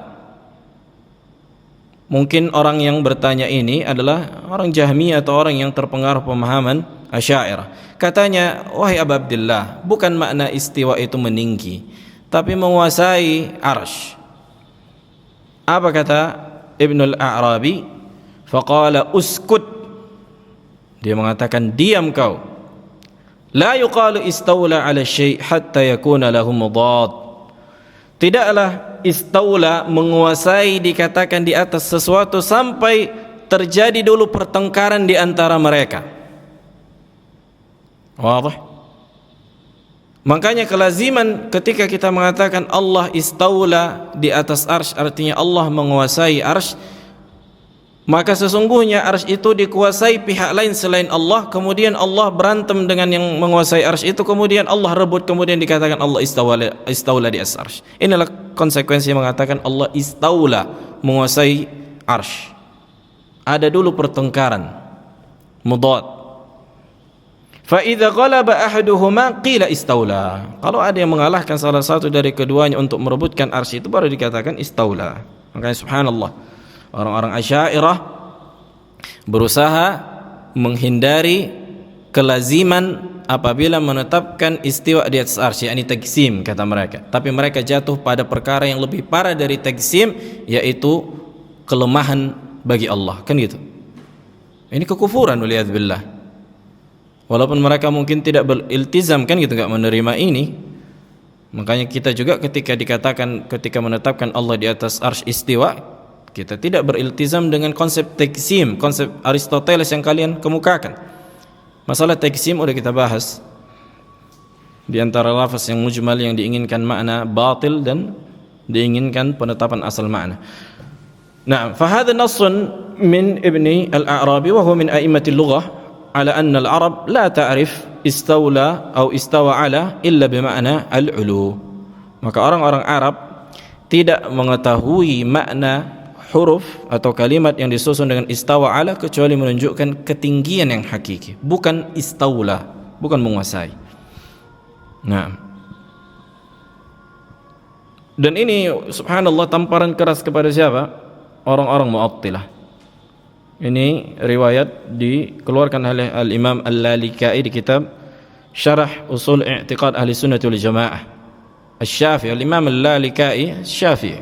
Mungkin orang yang bertanya ini adalah orang Jahmi atau orang yang terpengaruh pemahaman Asy'ariyah. Katanya, wahai Aba Abdullah, bukan makna istiwa itu meninggi, tapi menguasai arsy. Apa kata Ibnu Al-A'rabi? Faqala uskut. Dia mengatakan, diam kau. La yuqalu istaula 'ala syai' hatta yakuna lahu mudad. Tidaklah istaula menguasai dikatakan di atas sesuatu sampai terjadi dulu pertengkaran di antara mereka. Wadah? Makanya kelaziman ketika kita mengatakan Allah istaula di atas arsy, artinya Allah menguasai arsy, maka sesungguhnya arsy itu dikuasai pihak lain selain Allah, kemudian Allah berantem dengan yang menguasai arsy itu, kemudian Allah rebut, kemudian dikatakan Allah istaula di atas arsy. Inilah konsekuensi mengatakan Allah istaula menguasai arsy. Ada dulu pertengkaran mudad. Fa idza ghalaba ahaduhuma qila istaula. Kalau ada yang mengalahkan salah satu dari keduanya untuk merebutkan arsy itu baru dikatakan istaula. Makanya subhanallah, orang-orang Asy'ariyah berusaha menghindari kelaziman apabila menetapkan istiwa di atas arsy, yakni tajsim kata mereka. Tapi mereka jatuh pada perkara yang lebih parah dari tajsim, yaitu kelemahan bagi Allah, kan gitu. Ini kekufuran waliyadzubillah. Walaupun mereka mungkin tidak beriltizam, kan gitu, enggak menerima ini. Makanya kita juga ketika menetapkan Allah di atas arsy istiwa, kita tidak beriltizam dengan konsep tajsim, konsep Aristoteles yang kalian kemukakan. Masalah tajsim udah kita bahas. Di antara lafaz yang mujmal yang diinginkan makna batil dan diinginkan penetapan asal makna. Nah, fa hadha nassun min Ibni Al-A'rabi wa huwa min a'immatil lughah ala anna al-Arab la ta'rif istawla atau istawa ala illa bima'na al-'ulu. Maka orang-orang Arab tidak mengetahui makna huruf atau kalimat yang disusun dengan istawa ala kecuali menunjukkan ketinggian yang hakiki, bukan istawla, bukan menguasai. Nah, dan ini subhanallah tamparan keras kepada siapa? Orang-orang Mu'attilah. Ini riwayat dikeluarkan oleh Al-Imam Al-Lalikai di kitab Syarah Usul I'tiqad Ahli Sunnah wal Jamaah. Asy-Syafi'i, Al-Imam Al-Lalikai Syafi'i.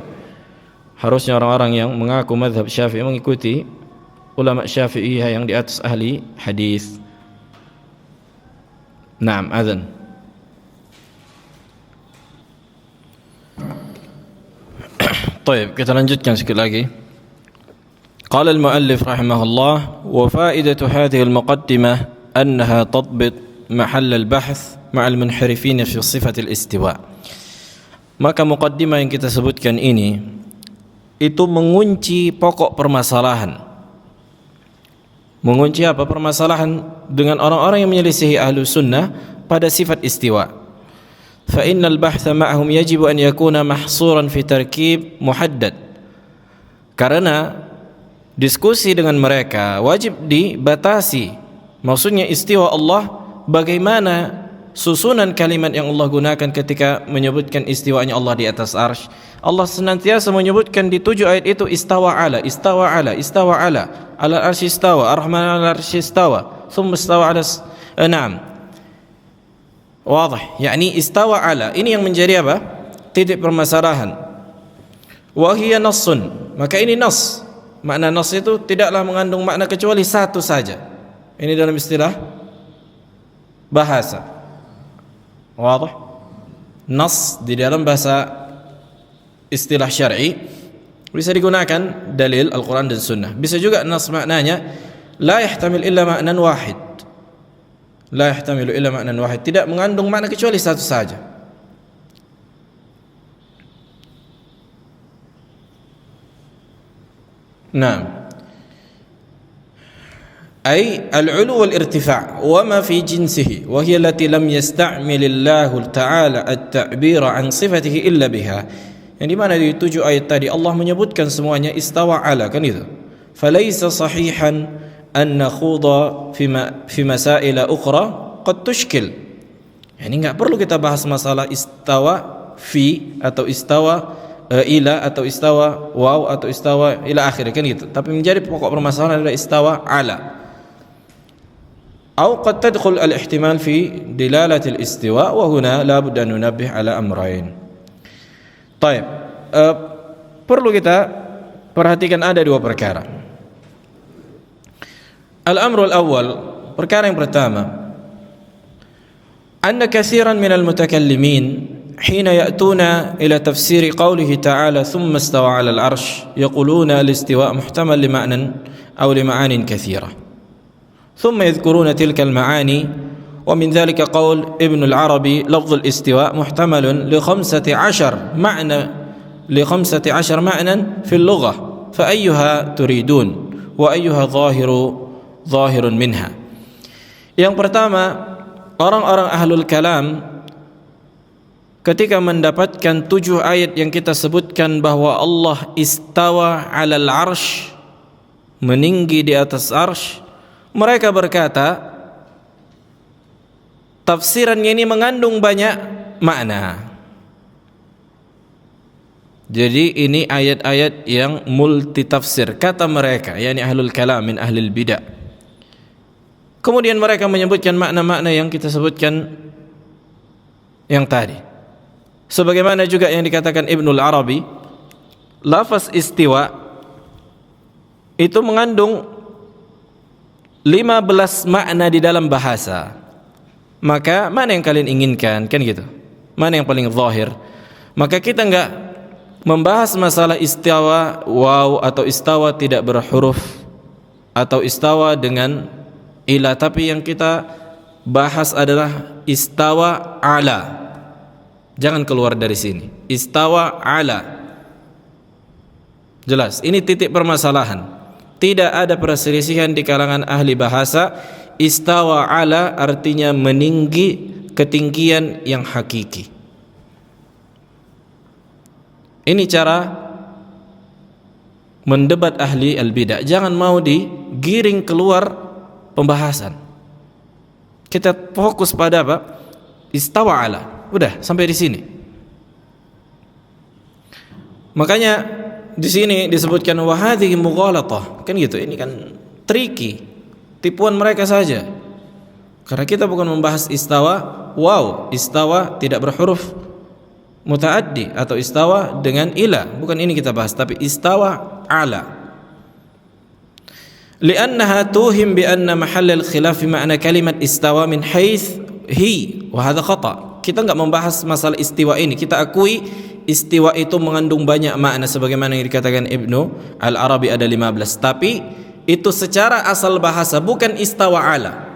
Harusnya orang-orang yang mengaku mazhab Syafi'i mengikuti ulama Syafi'iyah yang di atas ahli hadis. Naam, azan. Baik, kita lanjutkan sedikit lagi. قال المؤلف رحمه الله وفائدة هذه المقدمة أنها تضبط محل البحث مع المنحرفين في صفة الاستواء. Maka muqaddimah yang kita sebutkan ini itu mengunci pokok permasalahan. Mengunci apa? Permasalahan dengan orang-orang yang menyelisihi ahlu sunnah pada sifat istiwa. Fa innal bahtha ma'ahum yajibu an yakuna mahsuran fi tarkib muhaddad. Karena diskusi dengan mereka wajib dibatasi. Maksudnya istiwa Allah, bagaimana susunan kalimat yang Allah gunakan ketika menyebutkan istiwanya Allah di atas arsy. Allah senantiasa menyebutkan di 7 ayat itu istawa ala, istawa ala, istawa ala, ala arsy istawa, ar-Rahman ala arsy istawa, thumma istawa ala na'am. Wadah, yakni istawa ala. Ini yang menjadi apa? Titik permasalahan. Wa hiya nassun, maka ini nas. Makna nas itu tidaklah mengandung makna kecuali satu saja. Ini dalam istilah bahasa. Wadah? Nas di dalam bahasa istilah syar'i bisa digunakan dalil Al-Quran dan Sunnah. Bisa juga nas maknanya la yahtamil illa ma'nan wahid. La yahtamilu illa ma'nan wahid, tidak mengandung makna kecuali satu saja. Naam. أي العلو والارتفاع وما في جنسه وهي التي لم يستعمل الله تعالى التعبير عن صفته إلا بها. Yang dimana di 7 ayat tadi Allah menyebutkan semuanya istawa ala, kan itu. فليس صحيحا أن نخوض في مسائل أخرى قد تشكل. Yani enggak perlu kita bahas masalah istawa fi atau istawa ila atau istawa waw atau istawa ila akhir, kan gitu. Tapi menjadi pokok permasalahan adalah istawa ala. أو قد تدخل الاحتمال في دلالة الاستواء وهنا لا بد أن ننبه على أمرين. طيب, perlu kita perhatikan ada dua perkara. Al-amru al-awwal, perkara yang pertama, أن كثيرا من المتكلمين حين يأتون إلى تفسير قوله تعالى ثم استوى على العرش يقولون الاستواء محتمل لمعنى أو لمعان كثيرة ثم يذكرون تلك المعاني ومن ذلك قول ابن العربي لفظ الاستواء محتمل ل15 معنى في اللغة فأيها تريدون وأيها ظاهر منها. Yang pertama, orang-orang ahlul kalam ketika mendapatkan 7 ayat yang kita sebutkan bahwa Allah istawa 'alal 'arsy, meninggi di atas arsy, mereka berkata tafsirannya ini mengandung banyak makna. Jadi ini ayat-ayat yang multi tafsir kata mereka, yakni ahlul kalam min ahlil bidah. Kemudian mereka menyebutkan makna-makna yang kita sebutkan yang tadi. Sebagaimana juga yang dikatakan Ibnul Arabi, lafaz istiwa itu mengandung 15 makna di dalam bahasa. Maka mana yang kalian inginkan, kan gitu? Mana yang paling zahir? Maka kita enggak membahas masalah istawa waw atau istawa tidak berhuruf atau istawa dengan ila, tapi yang kita bahas adalah istawa ala. Jangan keluar dari sini. Istawa ala. Jelas, ini titik permasalahan. Tidak ada perselisihan di kalangan ahli bahasa. Istawa ala artinya meninggi, ketinggian yang hakiki. Ini cara mendebat ahli al-bidah. Jangan mau digiring keluar pembahasan. Kita fokus pada apa? Istawa ala. Udah, sampai di sini. Makanya di sini disebutkan wa hadhihi mughalatah, kan gitu. Ini kan tricky, tipuan mereka saja. Karena kita bukan membahas istawa waw, istawa tidak berhuruf mutaaddi atau istawa dengan ila, bukan ini kita bahas, tapi istawa ala. Li'annaha tuhim bi anna mahall al-khilaf fi ma'na kalimat istawa min haits hi wa hadha khata. Kita enggak membahas masalah istiwa ini. Kita akui istiwa itu mengandung banyak makna sebagaimana yang dikatakan Ibnu Al-Arabi ada 15, tapi itu secara asal bahasa, bukan istawa ala.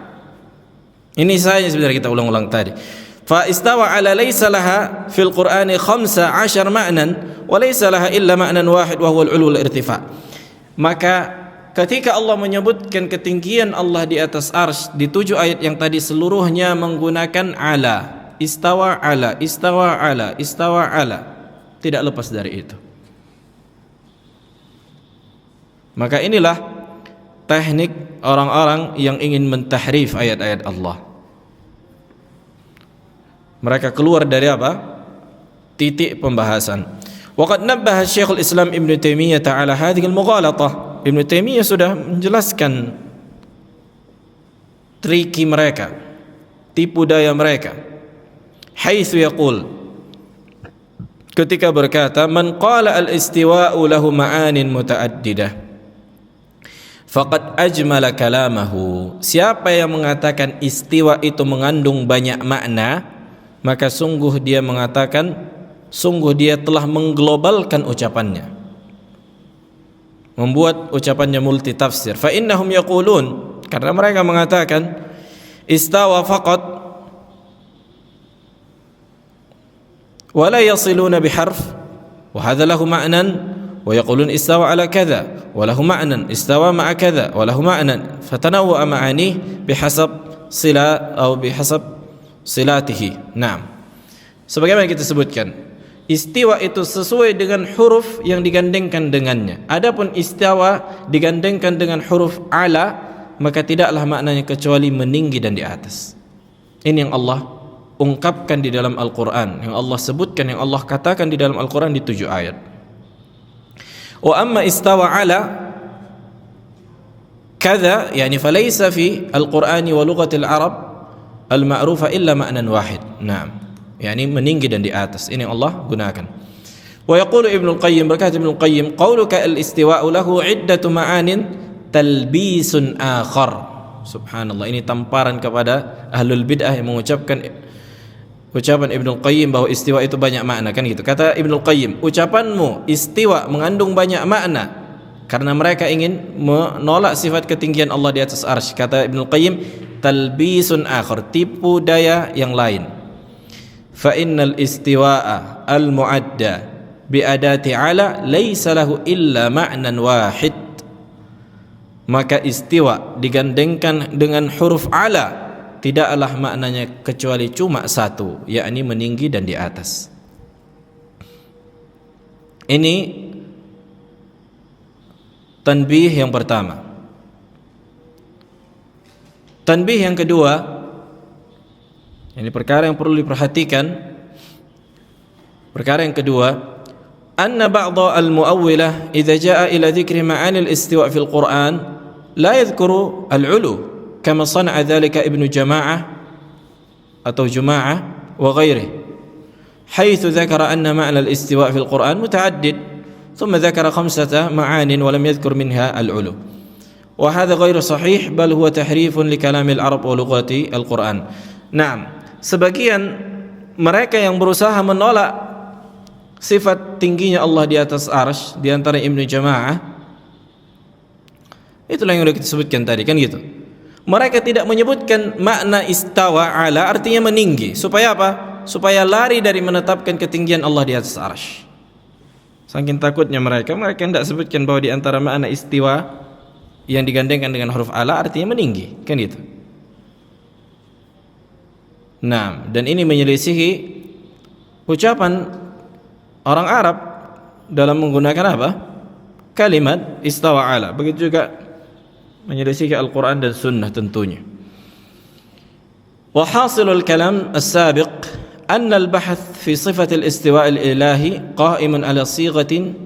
Ini saja sebenarnya kita ulang-ulang tadi. Fa istawa ala laysa laha fil Qur'ani 15 ma'nan wa laysa laha illa ma'nan wahid wa huwa al-'ulu wal-irtifa'. Maka ketika Allah menyebutkan ketinggian Allah di atas arsy di 7 ayat yang tadi seluruhnya menggunakan ala. Istawa ala, istawa ala, istawa ala. Tidak lepas dari itu. Maka inilah teknik orang-orang yang ingin mentahrif ayat-ayat Allah. Mereka keluar dari apa? Titik pembahasan. Waqad nabbaha Syekhul Islam Ibn Taimiyah ta'ala hadhihi al-mughalatah. Ibn Taimiyah sudah menjelaskan triki mereka, tipu daya mereka. Haitsu yaqul, ketika berkata, "Man qala al-istiwa'u lahu ma'anin muta'addidah faqad ajmala kalamahu." Siapa yang mengatakan istiwa itu mengandung banyak makna, maka sungguh dia telah mengglobalkan ucapannya, membuat ucapannya multi tafsir. Fa innahum yaqulun, karena mereka mengatakan istawa faqat wa la yasiluna biharf wa hadha lahu ma'nan, wa yaqulun istawa ala kadha wa lahu ma'nan, istawa ma'a kadha wa lahu ma'nan, fatanawwa ma'ani bihasab sila atau bihasab silatihi. Naam, sebagaimana kita sebutkan, istiwa itu sesuai dengan huruf yang digandengkan dengannya. Adapun istawa digandengkan dengan huruf ala, maka tidaklah maknanya kecuali meninggi dan di atas. Ini yang Allah ungkapkan di dalam Al-Quran, yang Allah sebutkan, yang Allah katakan di dalam Al-Quran di 7 ayat. Wa amma istawa ala kadha, yani falaysa fi al-Qur'ani wa lughatil Arab al-ma'rufa illa ma'nan wahid. Naam, yani meninggi dan di atas. Ini yang Allah gunakan. Wa yaqulu Ibnu Qayyim, berkata Ibnu Qayyim, qauluka al-istiwa'u lahu iddatu ma'anin talbisun akhar. Subhanallah, ini tamparan kepada ahlul bid'ah yang mengucapkan ucapan Ibnu Qayyim bahwa istiwa itu banyak makna, kan gitu. Kata Ibnu Qayyim, ucapanmu istiwa mengandung banyak makna karena mereka ingin menolak sifat ketinggian Allah di atas arsy. Kata Ibnu Qayyim, talbisun akhar, tipu daya yang lain. Fa innal istiwa'a al-mu'adda bi adati ala laisa lahu illa ma'nan wahid. Maka istiwa digandengkan dengan huruf ala tidaklah maknanya kecuali cuma satu, yakni meninggi dan di atas. Ini tanbih yang pertama. Tanbih yang kedua, ini perkara yang perlu diperhatikan. Perkara yang kedua, anna ba'dha al-mu'awwilah idza jaa ila dzikri ma'ani al-istiwa' fil Qur'an la yadhkuru al-'ulu kama sana'a dzalika Ibnu Jama'ah atau Juma'ah wa ghairihi, haitsu dzakara anna ma'na al-istiwa' fil Qur'an muta'addid thumma dzakara 5 ma'anin wa lam yadhkur minha al-'ulu, wa hadha ghairu sahih bal huwa tahrifun li kalamil Arab wa lughati al-Qur'an. Naam, sebagian mereka yang berusaha menolak sifat tingginya Allah di atas arsy, di antara Ibnu Jama'ah, itulah yang sudah kita sebutkan tadi, kan gitu. Mereka tidak menyebutkan makna istawa ala artinya meninggi. Supaya apa? Supaya lari dari menetapkan ketinggian Allah di atas arsy. Saking takutnya mereka tidak sebutkan bahwa di antara makna istiwa yang digandengkan dengan huruf ala artinya meninggi, kan gitu. Nah, dan ini menyelisihi ucapan orang Arab dalam menggunakan apa? Kalimat istawa ala. Begitu juga menyelisihi Al-Quran dan Sunnah tentunya. Wa hasilul kalam as-sabiq anna al-bahath fi sifat al-istiwa' al-ilahi qa'imun ala sighatin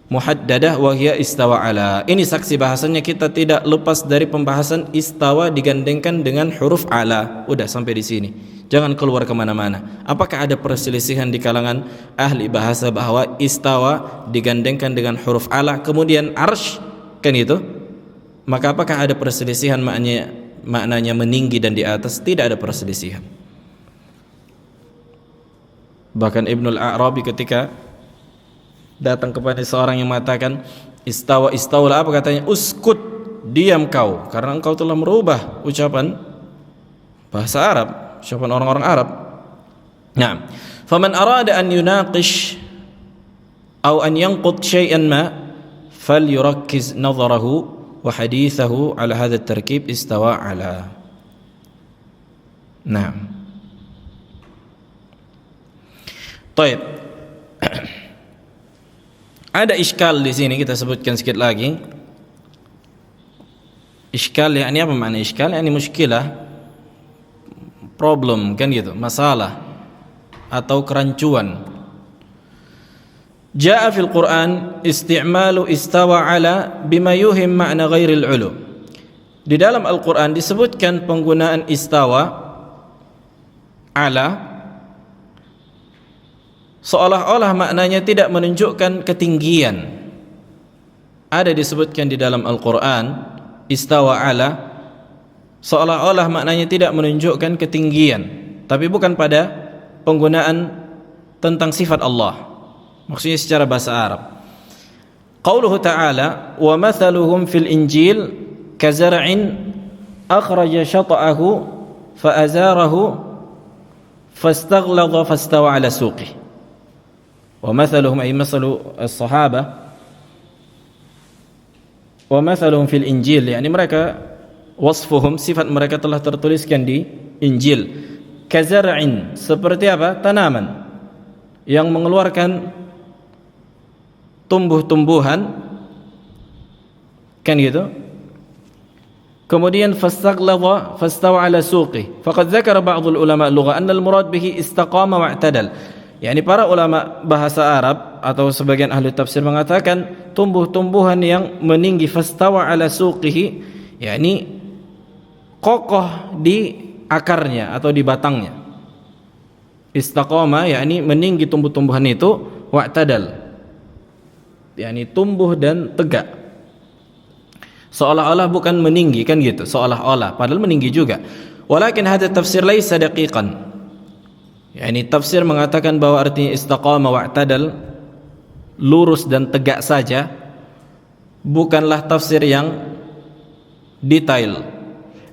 muhaddadah wa hiya istawa ala. Ini saksi bahasanya kita tidak lepas dari pembahasan istawa digandengkan dengan huruf ala. Udah sampai di sini, jangan keluar kemana-mana. Apakah ada perselisihan di kalangan ahli bahasa bahwa istawa digandengkan dengan huruf ala kemudian arsy, kan itu? Maka apakah ada perselisihan maknanya meninggi dan di atas? Tidak ada perselisihan. Bahkan Ibnul A'rabi ketika datang kepada seorang yang mengatakan istawa, apa katanya? Uskut, diam kau, karena engkau telah merubah ucapan bahasa Arab, ucapan orang-orang Arab. Nah, faman arada an yunaqish atau an yanqud syai'an ma falyurakkiz nadharahu wa hadithahu ala hadha at-tarkib istawa ala. Nah, baik. Ada iskal di sini, kita sebutkan sedikit lagi. Iskal, yakni apa makna iskal? Yakni muskilah, problem, kan gitu, masalah atau kerancuan. Jaa fil Quran isti'malu istawa ala bima yuhim ma'na ghairil 'ulu. Di dalam Al-Quran disebutkan penggunaan istawa ala seolah-olah maknanya tidak menunjukkan ketinggian. Ada disebutkan di dalam Al-Quran istawa ala, seolah-olah maknanya tidak menunjukkan ketinggian, tapi bukan pada penggunaan tentang sifat Allah, maksudnya secara bahasa Arab. Qauluhu ta'ala wa mathaluhum fil injil kazar'in akhraja shata'ahu fa'azarahu fastaghladha fastawa ala suqih. Wa mathaluhum ay mathalu as-sahabah wa mathaluhum fil injil, yakni mereka wasfuhum, sifat mereka telah tertuliskan di Injil. Kazar'in, seperti apa? Tanaman yang mengeluarkan tumbuh-tumbuhan, kan gitu. Kemudian fastaghladha fastawa ala suqi. Faqad dzakara ba'dul ulama lugha anna al-murad bihi istaqama wa'tadal. Yani para ulama bahasa Arab atau sebagian ahli tafsir mengatakan tumbuh-tumbuhan yang meninggi, fastawa ala suqihi, yakni kokoh di akarnya atau di batangnya. Istaqama yakni meninggi tumbuh-tumbuhan itu, wa'tadal yakni tumbuh dan tegak. Seolah-olah bukan meninggi, kan gitu, seolah-olah padahal meninggi juga. Walakin hadha tafsir laisa daqiqan, yakni tafsir mengatakan bahwa artinya istaqama wa'tadal, lurus dan tegak saja, bukanlah tafsir yang detail.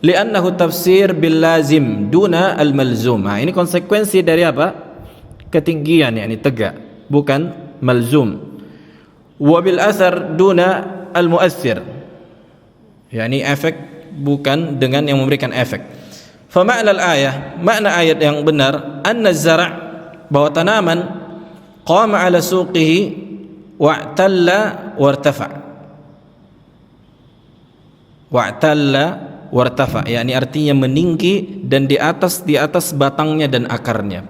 Li'annahu tafsir bil lazim duna al malzum. Nah, ini konsekuensi dari apa? Ketinggian, yakni tegak, bukan malzum. Wa bil athar duna al muathir, yakni efek bukan dengan yang memberikan efek. Fa ma'na al ayah, makna ayat yang benar, anna az-zar', bahwa tanaman qama ala suqihi wa'talla wartafa. Wa'talla wartafa, yakni artinya meninggi dan di atas batangnya dan akarnya.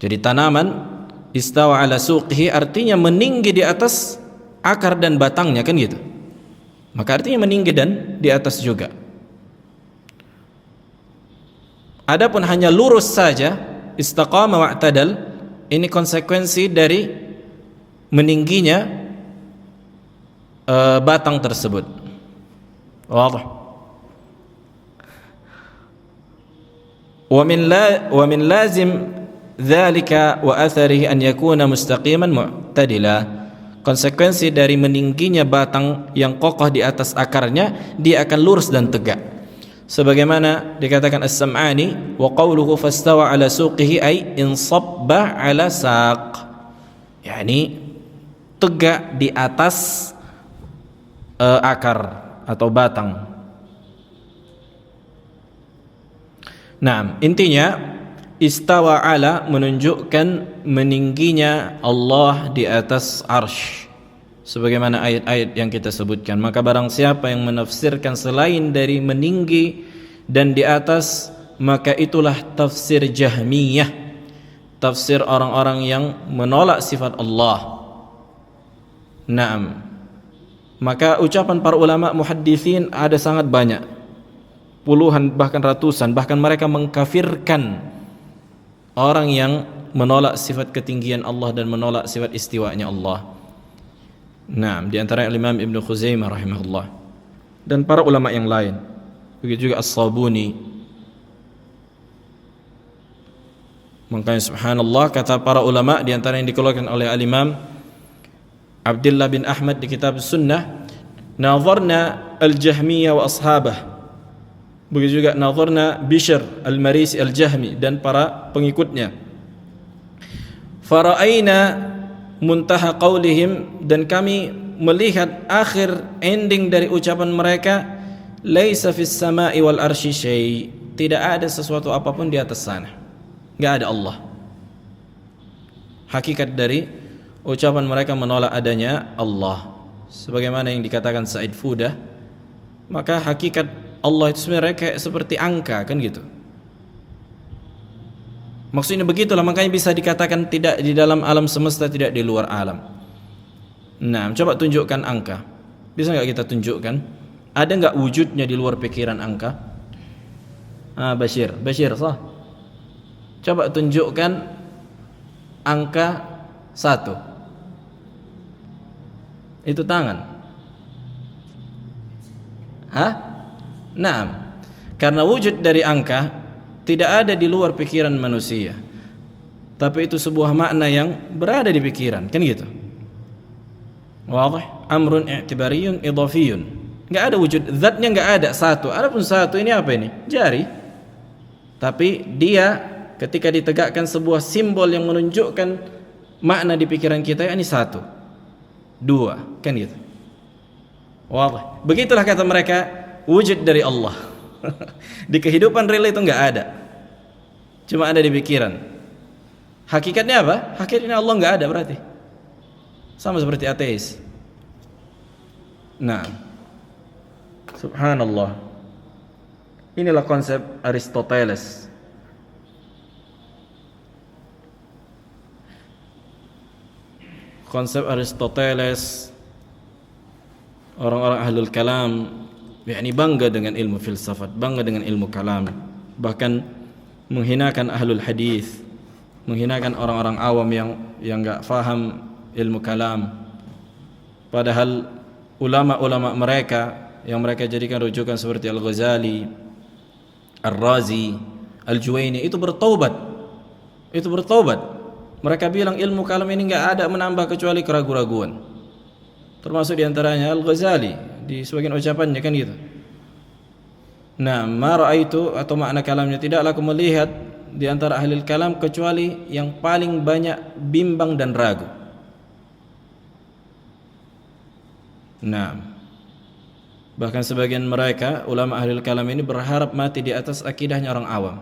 Jadi tanaman istawa ala suqihi artinya meninggi di atas akar dan batangnya, kan gitu. Maka artinya meninggi dan di atas juga. Adapun hanya lurus saja, istaqama wa'tadal, ini konsekuensi dari meningginya batang tersebut. Wadah. Wa min lazim dzalika wa atharihi an yakuna mustaqiman mu'tadila. Konsekuensi dari meningginya batang yang kokoh di atas akarnya, dia akan lurus dan tegak. Sebagaimana dikatakan As-Sam'ani, wa qawluhu fastawa ala suqihi ay insabba ala saq, yakni tegak di atas akar atau batang. Nah, intinya istawa ala menunjukkan meningginya Allah di atas arsy, sebagaimana ayat-ayat yang kita sebutkan. Maka barang siapa yang menafsirkan selain dari meninggi dan di atas, maka itulah tafsir Jahmiyah, tafsir orang-orang yang menolak sifat Allah. Naam. Maka ucapan para ulama muhadditsin ada sangat banyak, puluhan bahkan ratusan, bahkan mereka mengkafirkan orang yang menolak sifat ketinggian Allah dan menolak sifat istiwanya Allah. Nah, di antara Imam Ibnu Khuzaimah rahimahullah dan para ulama yang lain, begitu juga As-Sabuni. Makanya subhanallah, kata para ulama, di antara yang dikeluarkan oleh Al-Imam Abdullah bin Ahmad di kitab Sunnah, nazarna al-Jahmiyah wa ashabah. Begitu juga nazarna Bishr al-Marisi al-Jahmi dan para pengikutnya. Fara'aina muntaha qaulihim, dan kami melihat akhir ending dari ucapan mereka, laisa fis sama'i wal arsy syai', tidak ada sesuatu apapun di atas sana, enggak ada Allah. Hakikat dari ucapan mereka menolak adanya Allah, sebagaimana yang dikatakan Said Fudah, maka hakikat Allah itu sebenarnya kayak seperti angka, kan gitu. Maksudnya begitulah, makanya bisa dikatakan tidak di dalam alam semesta, tidak di luar alam. Nah, coba tunjukkan angka. Bisa nggak kita tunjukkan? Ada nggak wujudnya di luar pikiran angka? Bashir, sah. Coba tunjukkan angka 1? Itu tangan. Hah? Naam. Karena wujud dari angka tidak ada di luar pikiran manusia, tapi itu sebuah makna yang berada di pikiran, kan gitu. Wadih? Amrun i'tibariyun idhafiyun. Enggak ada wujud, zatnya enggak ada, satu. Adapun satu ini apa ini? Jari. Tapi dia ketika ditegakkan sebuah simbol yang menunjukkan makna di pikiran kita, ini satu, dua, kan gitu. Wadih? Begitulah kata mereka, wujud dari Allah. Di kehidupan real itu enggak ada, cuma ada di pikiran. Hakikatnya apa? Hakikatnya Allah enggak ada berarti. Sama seperti ateis. Nah, subhanallah. Inilah konsep Aristoteles. Konsep Aristoteles, orang-orang ahlul kalam, yakni bangga dengan ilmu filsafat, bangga dengan ilmu kalam, bahkan menghinakan ahlul hadis, menghinakan orang-orang awam yang enggak faham ilmu kalam. Padahal ulama-ulama mereka yang mereka jadikan rujukan seperti Al-Ghazali, Ar-Razi, Al-Juwaini itu bertaubat. Mereka bilang ilmu kalam ini enggak ada menambah kecuali keraguan-raguan. Termasuk diantaranya Al-Ghazali di sebagian ucapannya, kan gitu. Nah, ma ra'aitu atau makna kalamnya, tidaklah aku melihat di antara ahli kalam kecuali yang paling banyak bimbang dan ragu. Nah, bahkan sebagian mereka ulama ahli kalam ini berharap mati di atas akidahnya orang awam.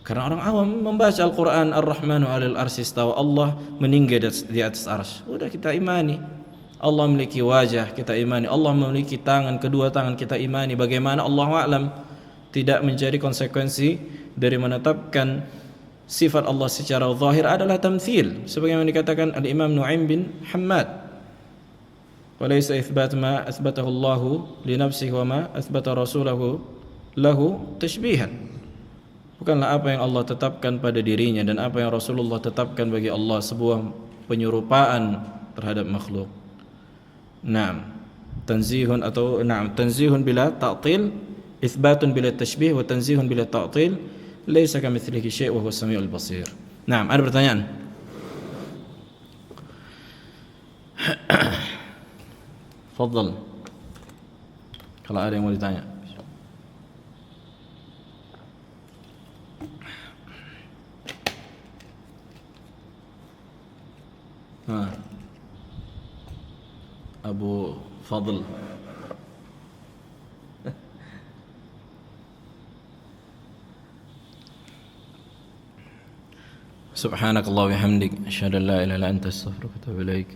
Karena orang awam membaca Al-Quran, Ar-Rahmanu 'alal arsy istawa, Allah meninggi di atas arsy. Udah kita imani. Allah memiliki wajah, kita imani. Allah memiliki tangan, kedua tangan, kita imani. Bagaimana Allah a'lam, tidak menjadi konsekuensi dari menetapkan sifat Allah secara zahir adalah tamthil, sebagaimana dikatakan Al-Imam Nu'aim bin Hammad, walaysa itsbat ma atsbatahu Allah li nafsihi wa ma atsbata rasulahu lahu tashbihan. Bukanlah apa yang Allah tetapkan pada dirinya dan apa yang Rasulullah tetapkan bagi Allah sebuah penyerupaan terhadap makhluk. Naam, tanzihun atau naam, tanzihun bila ta'til, itsbatun bila tashbih, wa tanzihun bila ta'til, laisa kamitslihi syai' wa huwas samiul basir. Naam, ada pertanyaan? Fadhal. Kalau ada yang mau ditanya. Abu Fadl. Subhanakallah wa bihamdik, asyhadu an la ilaha illa anta, astaghfiruka wa atubu ilaik.